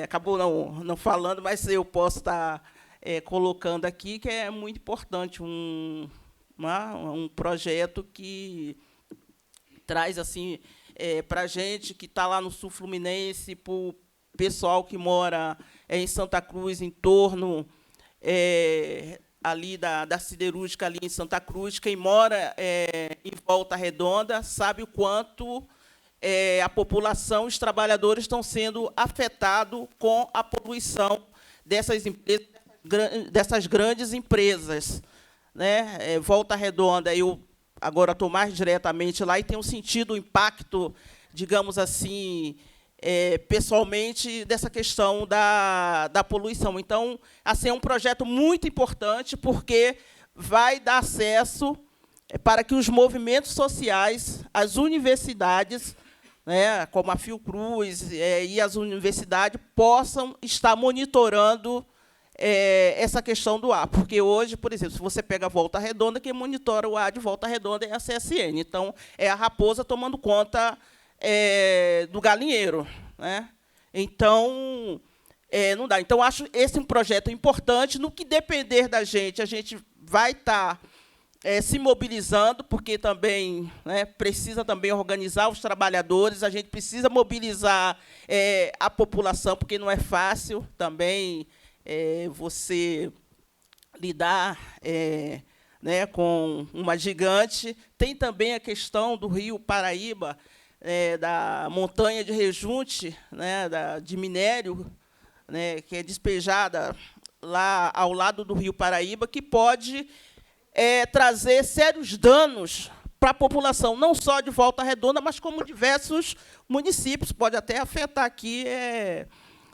acabou não falando, mas eu posso estar colocando aqui, que é muito importante, um projeto que traz assim, para a gente que está lá no Sul Fluminense, para o pessoal que mora em Santa Cruz, em torno ali da siderúrgica, ali em Santa Cruz. Quem mora em Volta Redonda sabe o quanto a população, os trabalhadores estão sendo afetados com a poluição dessas empresas, dessas grandes empresas, né? Volta Redonda, eu agora estou mais diretamente lá e tenho sentido o impacto, digamos assim, pessoalmente, dessa questão da poluição. Então, assim, é um projeto muito importante, porque vai dar acesso para que os movimentos sociais, as universidades, né, como a Fiocruz e as universidades, possam estar monitorando essa questão do ar. Porque hoje, por exemplo, se você pega a Volta Redonda, quem monitora o ar de Volta Redonda é a CSN. Então, é a raposa tomando conta do galinheiro, né? Então, não dá. Então, acho esse um projeto importante. No que depender da gente, a gente vai estar se mobilizando, porque também, né, precisa também organizar os trabalhadores, a gente precisa mobilizar a população, porque não é fácil também você lidar né, com uma gigante. Tem também a questão do Rio Paraíba, da montanha de rejunte, né, de minério, né, que é despejada lá ao lado do Rio Paraíba, que pode trazer sérios danos para a população, não só de Volta Redonda, mas como diversos municípios. Pode até afetar aqui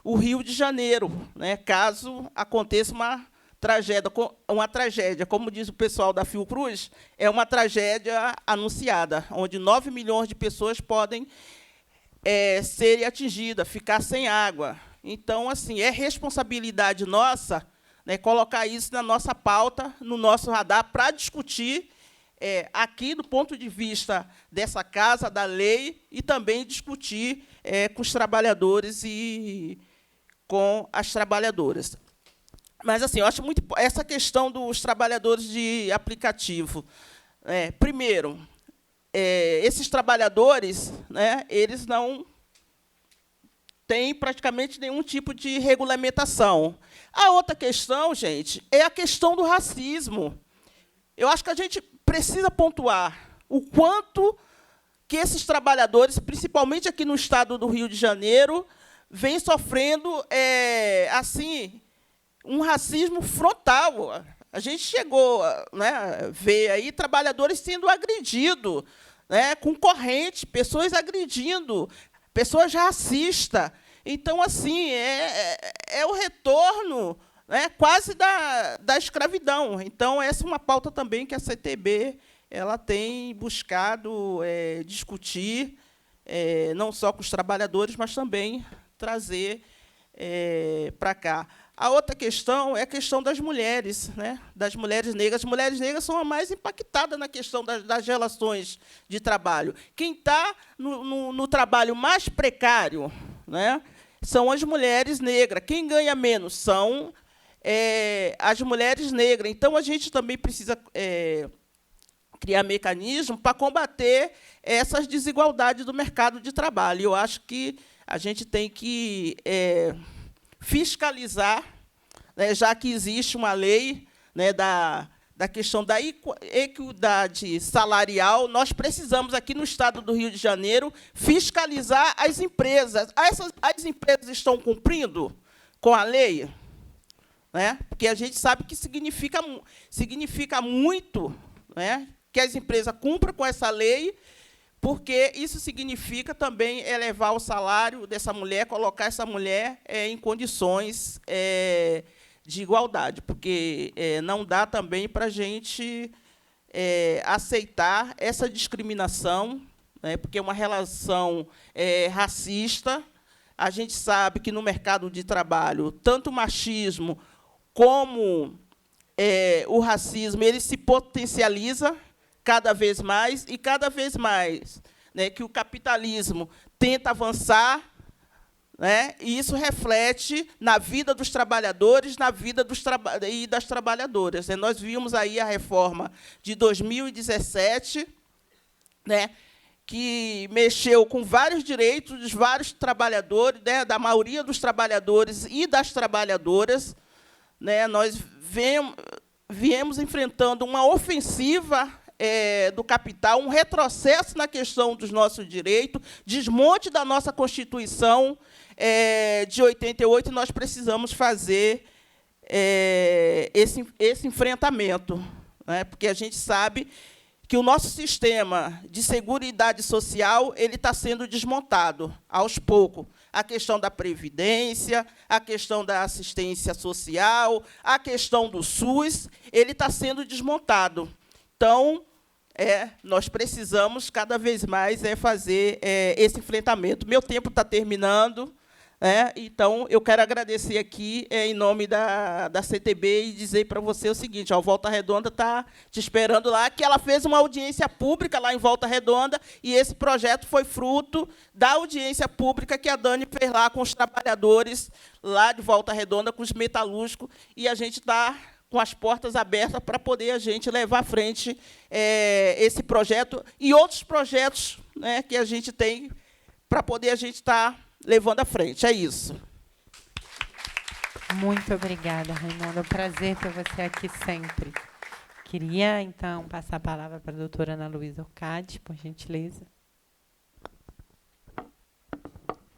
o Rio de Janeiro, né, caso aconteça uma tragédia. Como diz o pessoal da Fiocruz, é uma tragédia anunciada, onde 9 milhões de pessoas podem serem atingidas, ficar sem água. Então, assim, é responsabilidade nossa, né, colocar isso na nossa pauta, no nosso radar, para discutir aqui do ponto de vista dessa casa, da lei, e também discutir com os trabalhadores e com as trabalhadoras. Mas, assim, eu acho muito essa questão dos trabalhadores de aplicativo. Primeiro, esses trabalhadores, né, eles não tem praticamente nenhum tipo de regulamentação. A outra questão, gente, é a questão do racismo. Eu acho que a gente precisa pontuar o quanto que esses trabalhadores, principalmente aqui no estado do Rio de Janeiro, vêm sofrendo assim, um racismo frontal. A gente chegou, né, a ver aí trabalhadores sendo agredidos, né, com corrente, pessoas agredindo, pessoas racistas. Então, assim, é o retorno, né, quase da escravidão. Então, essa é uma pauta também que a CTB ela tem buscado discutir, não só com os trabalhadores, mas também trazer para cá. A outra questão é a questão das mulheres, né, das mulheres negras. As mulheres negras são as mais impactadas na questão das relações de trabalho. Quem está no trabalho mais precário, né, são as mulheres negras. Quem ganha menos são as mulheres negras. Então, a gente também precisa criar mecanismos para combater essas desigualdades do mercado de trabalho. Eu acho que a gente tem que fiscalizar, né, já que existe uma lei, né, da questão da equidade salarial, nós precisamos, aqui no estado do Rio de Janeiro, fiscalizar as empresas. As empresas estão cumprindo com a lei? Né? Porque a gente sabe que significa muito, né, que as empresas cumpram com essa lei, porque isso significa também elevar o salário dessa mulher, colocar essa mulher em condições de igualdade, porque não dá também para a gente aceitar essa discriminação, né, porque é uma relação racista. A gente sabe que, no mercado de trabalho, tanto o machismo como o racismo ele se potencializa cada vez mais, né, que o capitalismo tenta avançar, né, e isso reflete na vida dos trabalhadores, na vida e das trabalhadoras. Nós vimos aí a reforma de 2017, né, que mexeu com vários direitos dos vários trabalhadores, né, da maioria dos trabalhadores e das trabalhadoras. Né, nós viemos enfrentando uma ofensiva do capital, um retrocesso na questão dos nossos direitos, desmonte da nossa Constituição de 88, e nós precisamos fazer esse enfrentamento, né, porque a gente sabe que o nosso sistema de seguridade social ele está sendo desmontado aos poucos. A questão da previdência, a questão da assistência social, a questão do SUS, ele está sendo desmontado. Então, nós precisamos, cada vez mais, fazer esse enfrentamento. Meu tempo está terminando, então, eu quero agradecer aqui, em nome da CTB, e dizer para você o seguinte: a Volta Redonda está te esperando lá, que ela fez uma audiência pública lá em Volta Redonda, e esse projeto foi fruto da audiência pública que a Dani fez lá com os trabalhadores lá de Volta Redonda, com os metalúrgicos, e a gente está com as portas abertas para poder a gente levar à frente esse projeto e outros projetos, né, que a gente tem para poder a gente estar levando à frente. É isso.
Muito obrigada, Raimonda. É um prazer ter você aqui sempre. Queria, então, passar a palavra para a doutora Ana Luísa Orcade, por gentileza.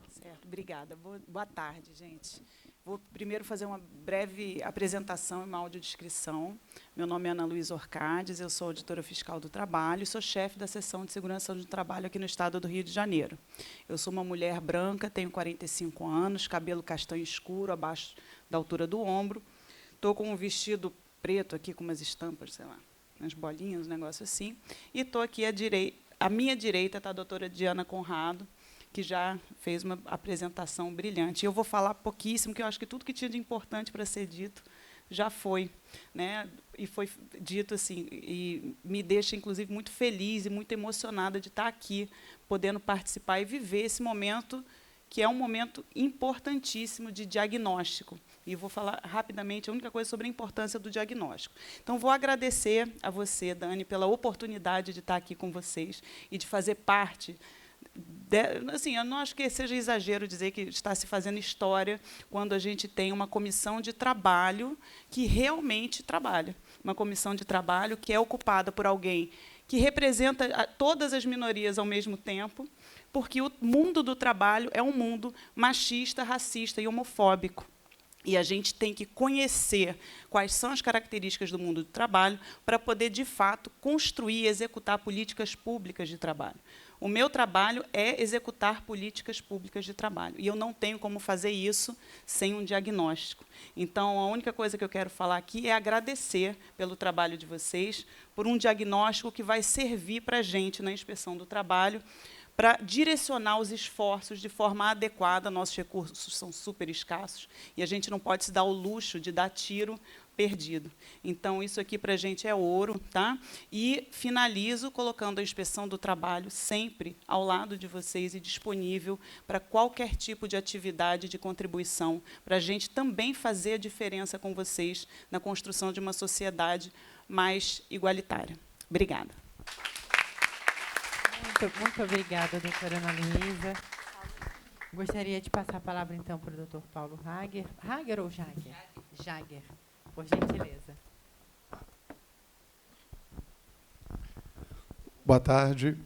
Certo, obrigada. Boa tarde, gente. Vou primeiro fazer uma breve apresentação e uma audiodescrição. Meu nome é Ana Luísa Orcades, eu sou auditora fiscal do trabalho e sou chefe da seção de segurança do trabalho aqui no estado do Rio de Janeiro. Eu sou uma mulher branca, tenho 45 anos, cabelo castanho escuro, abaixo da altura do ombro. Estou com um vestido preto aqui, com umas estampas, sei lá, umas bolinhas, um negócio assim. E estou aqui à minha direita está a doutora Diana Conrado, que já fez uma apresentação brilhante. Eu vou falar pouquíssimo, que eu acho que tudo que tinha de importante para ser dito já foi, né? E foi dito assim, e me deixa, inclusive, muito feliz e muito emocionada de estar aqui, podendo participar e viver esse momento, que é um momento importantíssimo de diagnóstico. E vou falar rapidamente a única coisa sobre a importância do diagnóstico. Então, vou agradecer a você, Dani, pela oportunidade de estar aqui com vocês e de fazer parte Assim, eu não acho que seja exagero dizer que está se fazendo história quando a gente tem uma comissão de trabalho que realmente trabalha. Uma comissão de trabalho que é ocupada por alguém que representa todas as minorias ao mesmo tempo, porque o mundo do trabalho é um mundo machista, racista e homofóbico. E a gente tem que conhecer quais são as características do mundo do trabalho para poder, de fato, construir e executar políticas públicas de trabalho. O meu trabalho é executar políticas públicas de trabalho. E eu não tenho como fazer isso sem um diagnóstico. Então, a única coisa que eu quero falar aqui é agradecer pelo trabalho de vocês, por um diagnóstico que vai servir para a gente, na inspeção do trabalho, para direcionar os esforços de forma adequada. Nossos recursos são super escassos e a gente não pode se dar o luxo de dar tiro perdido. Então, isso aqui para a gente é ouro. Tá? E finalizo colocando a inspeção do trabalho sempre ao lado de vocês e disponível para qualquer tipo de atividade de contribuição, para a gente também fazer a diferença com vocês na construção de uma sociedade mais igualitária. Obrigada.
Muito obrigada, doutora Ana Luísa. Gostaria de passar a palavra, então, para o doutor Paulo Jager. Jager ou Jager? Jager, por gentileza.
Boa tarde,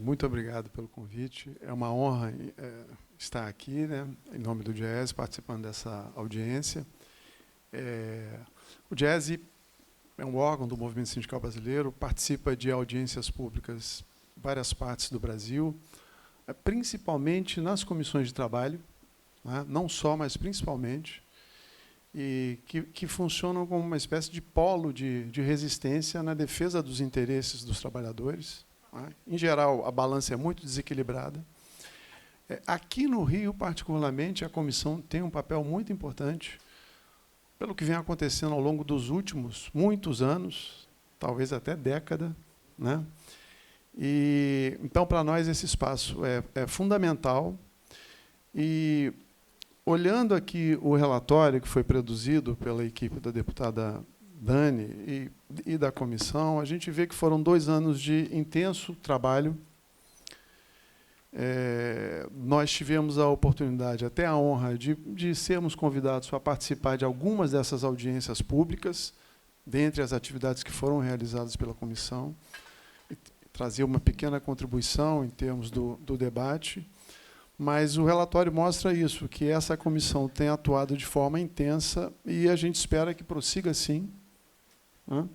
muito obrigado pelo convite. É uma honra estar aqui, né, em nome do DIEESE, participando dessa audiência. O DIEESE é um órgão do Movimento Sindical Brasileiro, participa de audiências públicas em várias partes do Brasil, principalmente nas comissões de trabalho, né, não só, mas principalmente, e que funcionam como uma espécie de polo de resistência na defesa dos interesses dos trabalhadores. Né. Em geral, a balança é muito desequilibrada. Aqui no Rio, particularmente, a comissão tem um papel muito importante, pelo que vem acontecendo ao longo dos últimos muitos anos, talvez até década, né? E, então, para nós, esse espaço é fundamental. E, olhando aqui o relatório que foi produzido pela equipe da deputada Dani e da comissão, a gente vê que foram 2 anos de intenso trabalho. Nós tivemos a oportunidade, até a honra, de sermos convidados para participar de algumas dessas audiências públicas, dentre as atividades que foram realizadas pela comissão, trazer uma pequena contribuição em termos do debate, mas o relatório mostra isso, que essa comissão tem atuado de forma intensa e a gente espera que prossiga assim. Né?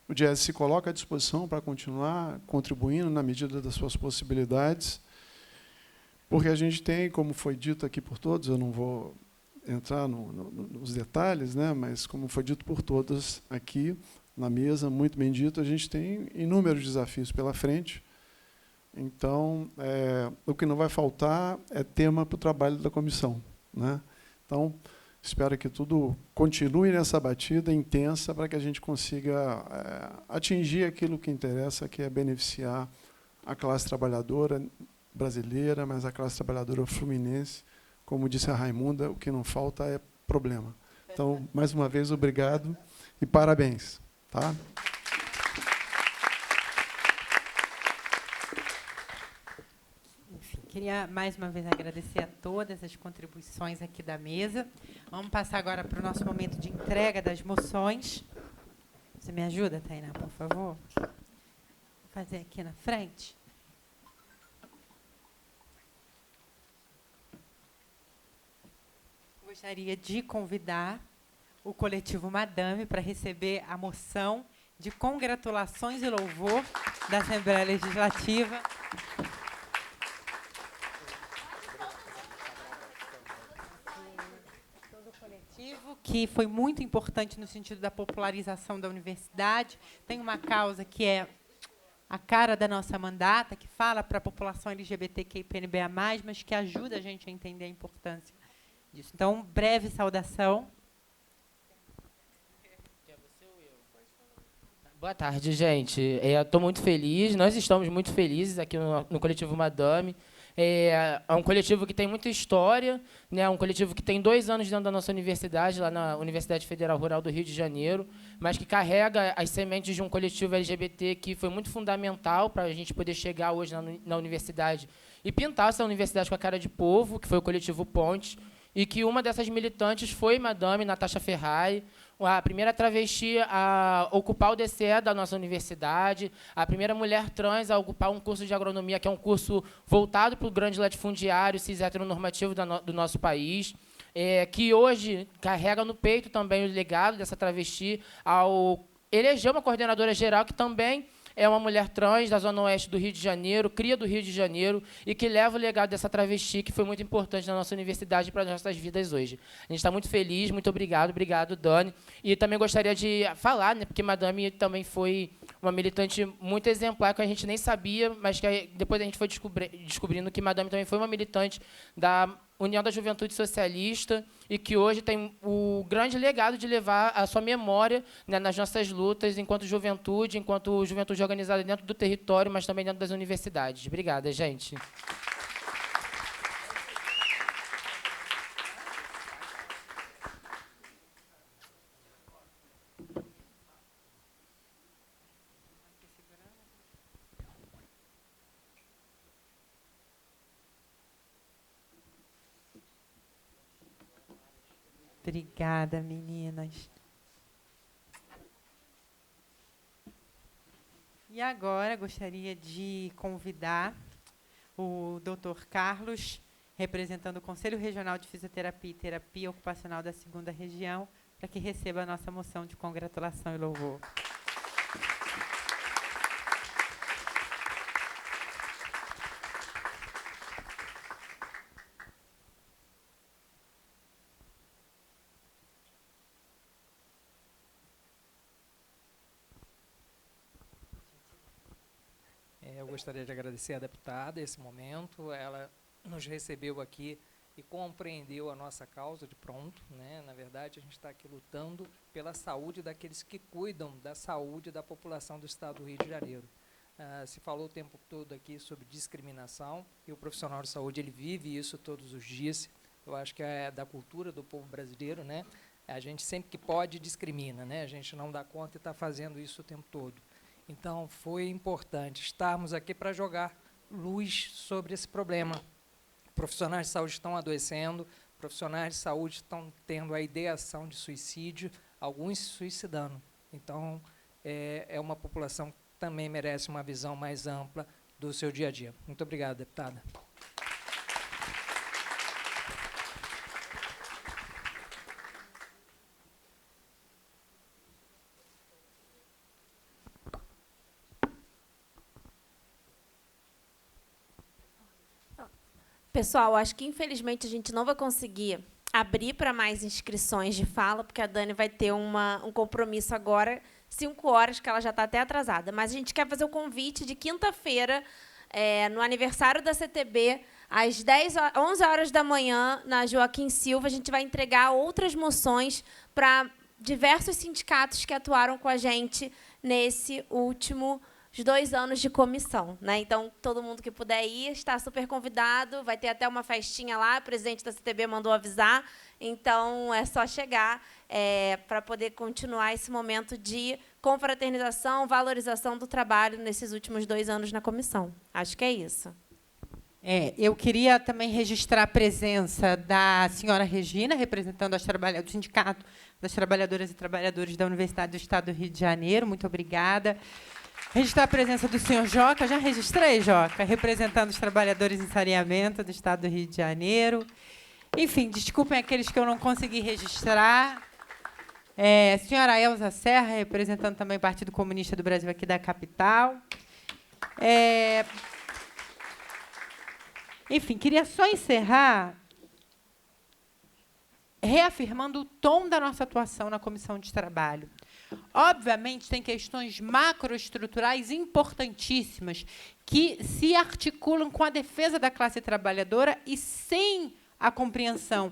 O DIEESE se coloca à disposição para continuar contribuindo na medida das suas possibilidades, porque a gente tem, como foi dito aqui por todos, eu não vou entrar nos detalhes, né, mas como foi dito por todos aqui na mesa, muito bem dito, a gente tem inúmeros desafios pela frente. Então, o que não vai faltar é tema para o trabalho da comissão. Né? Então, espero que tudo continue nessa batida intensa para que a gente consiga atingir aquilo que interessa, que é beneficiar a classe trabalhadora brasileira, mas a classe trabalhadora fluminense. Como disse a Raimunda, o que não falta é problema. Então, mais uma vez, obrigado e parabéns. Tá?
Enfim, queria mais uma vez agradecer a todas as contribuições aqui da mesa. Vamos passar agora para o nosso momento de entrega das moções. Você me ajuda, Tainá, por favor? Vou fazer aqui na frente. Gostaria de convidar o coletivo Madame para receber a moção de congratulações e louvor da Assembleia Legislativa. Todo o coletivo, que foi muito importante no sentido da popularização da universidade. Tem uma causa que é a cara da nossa mandata, que fala para a população LGBTQI e PNBA+, mas que ajuda a gente a entender a importância disso. Então, breve saudação.
Boa tarde, gente. Estou muito feliz, nós estamos muito felizes aqui no Coletivo Madame. É um coletivo que tem muita história, né? Um coletivo que tem 2 anos dentro da nossa universidade, lá na Universidade Federal Rural do Rio de Janeiro, mas que carrega as sementes de um coletivo LGBT que foi muito fundamental para a gente poder chegar hoje na universidade e pintar essa universidade com a cara de povo, que foi o coletivo Pontes, e que uma dessas militantes foi Madame Natasha Ferrari, a primeira travesti a ocupar o DCE da nossa universidade, a primeira mulher trans a ocupar um curso de agronomia, que é um curso voltado para o grande latifundiário cis heteronormativo do nosso país, que hoje carrega no peito também o legado dessa travesti ao eleger uma coordenadora geral que também é uma mulher trans da Zona Oeste do Rio de Janeiro, cria do Rio de Janeiro, e que leva o legado dessa travesti, que foi muito importante na nossa universidade e para as nossas vidas hoje. A gente está muito feliz, muito obrigado, Dani. E também gostaria de falar, né, porque Madame também foi uma militante muito exemplar, que a gente nem sabia, mas que depois a gente foi descobrindo que Madame também foi uma militante da União da Juventude Socialista e que hoje tem o grande legado de levar a sua memória, né, nas nossas lutas enquanto juventude organizada dentro do território, mas também dentro das universidades. Obrigada, gente.
Obrigada, meninas. E agora gostaria de convidar o Dr. Carlos, representando o Conselho Regional de Fisioterapia e Terapia Ocupacional da 2ª Região, para que receba a nossa moção de congratulação e louvor.
Eu gostaria de agradecer à deputada esse momento. Ela nos recebeu aqui e compreendeu a nossa causa de pronto, né? Na verdade, a gente está aqui lutando pela saúde daqueles que cuidam da saúde da população do Estado do Rio de Janeiro. Se falou o tempo todo aqui sobre discriminação, e o profissional de saúde ele vive isso todos os dias. Eu acho que é da cultura do povo brasileiro, né? A gente sempre que pode discrimina, né? A gente não dá conta e está fazendo isso o tempo todo. Então, foi importante estarmos aqui para jogar luz sobre esse problema. Profissionais de saúde estão adoecendo, profissionais de saúde estão tendo a ideação de suicídio, alguns se suicidando. Então, é uma população que também merece uma visão mais ampla do seu dia a dia. Muito obrigado, deputada.
Pessoal, acho que, infelizmente, a gente não vai conseguir abrir para mais inscrições de fala, porque a Dani vai ter um compromisso agora, 5 horas, que ela já está até atrasada. Mas a gente quer fazer o convite de quinta-feira, no aniversário da CTB, às 11 horas da manhã, na Joaquim Silva, a gente vai entregar outras moções para diversos sindicatos que atuaram com a gente nesse último os 2 anos de comissão, né? Então, todo mundo que puder ir está super convidado. Vai ter até uma festinha lá, o presidente da CTB mandou avisar. Então, é só chegar para poder continuar esse momento de confraternização, valorização do trabalho nesses últimos 2 anos na comissão. Acho que é isso.
Eu queria também registrar a presença da senhora Regina, representando o Sindicato das Trabalhadoras e Trabalhadores da Universidade do Estado do Rio de Janeiro. Muito obrigada. Registrar a presença do senhor Joca. Já registrei, Joca, representando os trabalhadores em saneamento do Estado do Rio de Janeiro. Enfim, desculpem aqueles que eu não consegui registrar. Senhora Elza Serra, representando também o Partido Comunista do Brasil aqui da capital. Enfim, queria só encerrar reafirmando o tom da nossa atuação na Comissão de Trabalho. Obviamente, tem questões macroestruturais importantíssimas que se articulam com a defesa da classe trabalhadora e sem a compreensão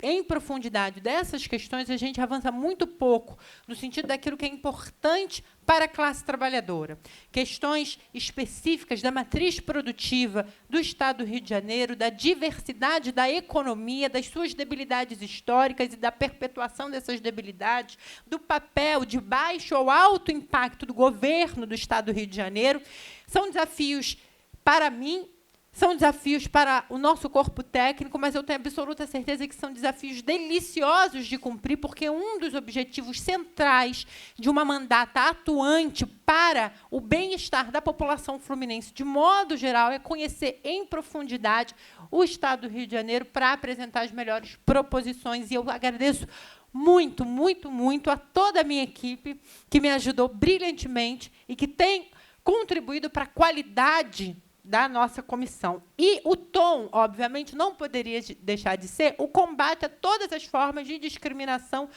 em profundidade dessas questões, a gente avança muito pouco no sentido daquilo que é importante para a classe trabalhadora. Questões específicas da matriz produtiva do Estado do Rio de Janeiro, da diversidade da economia, das suas debilidades históricas e da perpetuação dessas debilidades, do papel de baixo ou alto impacto do governo do Estado do Rio de Janeiro, são desafios, para mim, são desafios para o nosso corpo técnico, mas eu tenho absoluta certeza que são desafios deliciosos de cumprir, porque um dos objetivos centrais de uma mandata atuante para o bem-estar da população fluminense, de modo geral, é conhecer em profundidade o Estado do Rio de Janeiro para apresentar as melhores proposições. E eu agradeço muito, muito, muito a toda a minha equipe, que me ajudou brilhantemente e que tem contribuído para a qualidade da nossa comissão. E o tom, obviamente, não poderia deixar de ser o combate a todas as formas de discriminação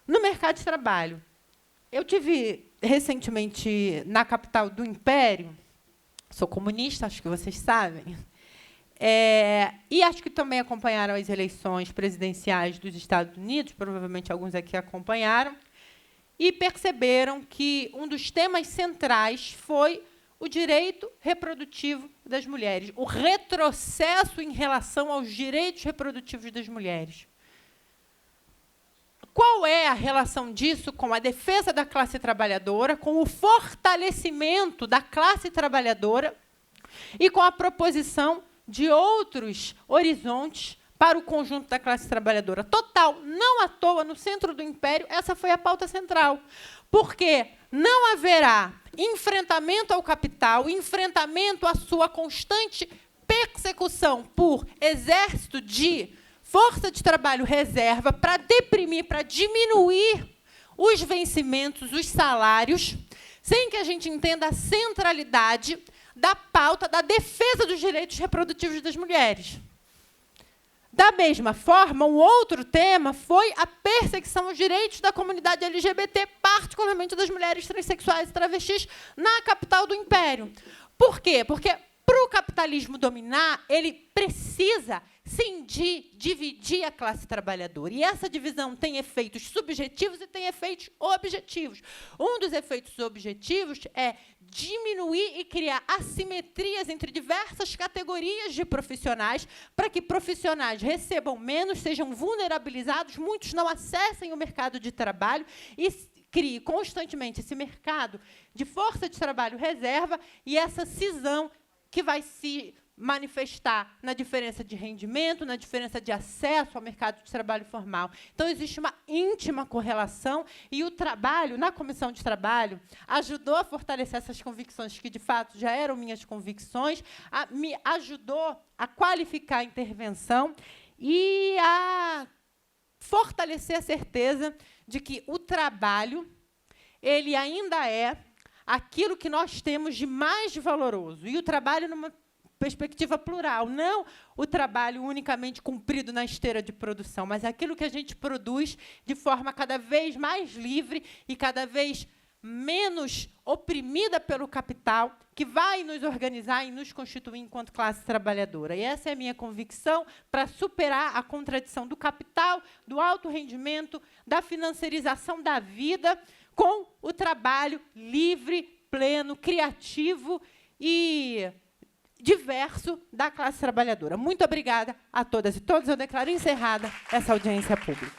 no mercado de trabalho. Eu tive, recentemente, na capital do Império, sou comunista, acho que vocês sabem, e acho que também acompanharam as eleições presidenciais dos Estados Unidos, provavelmente alguns aqui acompanharam, e perceberam que um dos temas centrais foi o direito reprodutivo das mulheres, o retrocesso em relação aos direitos reprodutivos das mulheres. Qual é a relação disso com a defesa da classe trabalhadora, com o fortalecimento da classe trabalhadora e com a proposição de outros horizontes para o conjunto da classe trabalhadora? Total, não à toa, no centro do Império, essa foi a pauta central. Porque não haverá enfrentamento ao capital, enfrentamento à sua constante persecução por exército de força de trabalho reserva para deprimir, para diminuir os vencimentos, os salários, sem que a gente entenda a centralidade da pauta da defesa dos direitos reprodutivos das mulheres. Da mesma forma, um outro tema foi a perseguição aos direitos da comunidade LGBT, particularmente das mulheres transexuais e travestis, na capital do Império. Por quê? Porque, para o capitalismo dominar, ele precisa cindir, dividir a classe trabalhadora. E essa divisão tem efeitos subjetivos e tem efeitos objetivos. Um dos efeitos objetivos é diminuir e criar assimetrias entre diversas categorias de profissionais, para que profissionais recebam menos, sejam vulnerabilizados, muitos não acessem o mercado de trabalho e crie constantemente esse mercado de força de trabalho reserva e essa cisão que vai se manifestar na diferença de rendimento, na diferença de acesso ao mercado de trabalho formal. Então, existe uma íntima correlação e o trabalho, na comissão de trabalho, ajudou a fortalecer essas convicções que, de fato, já eram minhas convicções, me ajudou a qualificar a intervenção e a fortalecer a certeza de que o trabalho ele ainda é aquilo que nós temos de mais valoroso. E o trabalho numa perspectiva plural, não o trabalho unicamente cumprido na esteira de produção, mas aquilo que a gente produz de forma cada vez mais livre e cada vez menos oprimida pelo capital, que vai nos organizar e nos constituir enquanto classe trabalhadora. E essa é a minha convicção para superar a contradição do capital, do alto rendimento, da financiarização da vida, com o trabalho livre, pleno, criativo e diverso da classe trabalhadora. Muito obrigada a todas e todos. Eu declaro encerrada essa audiência pública.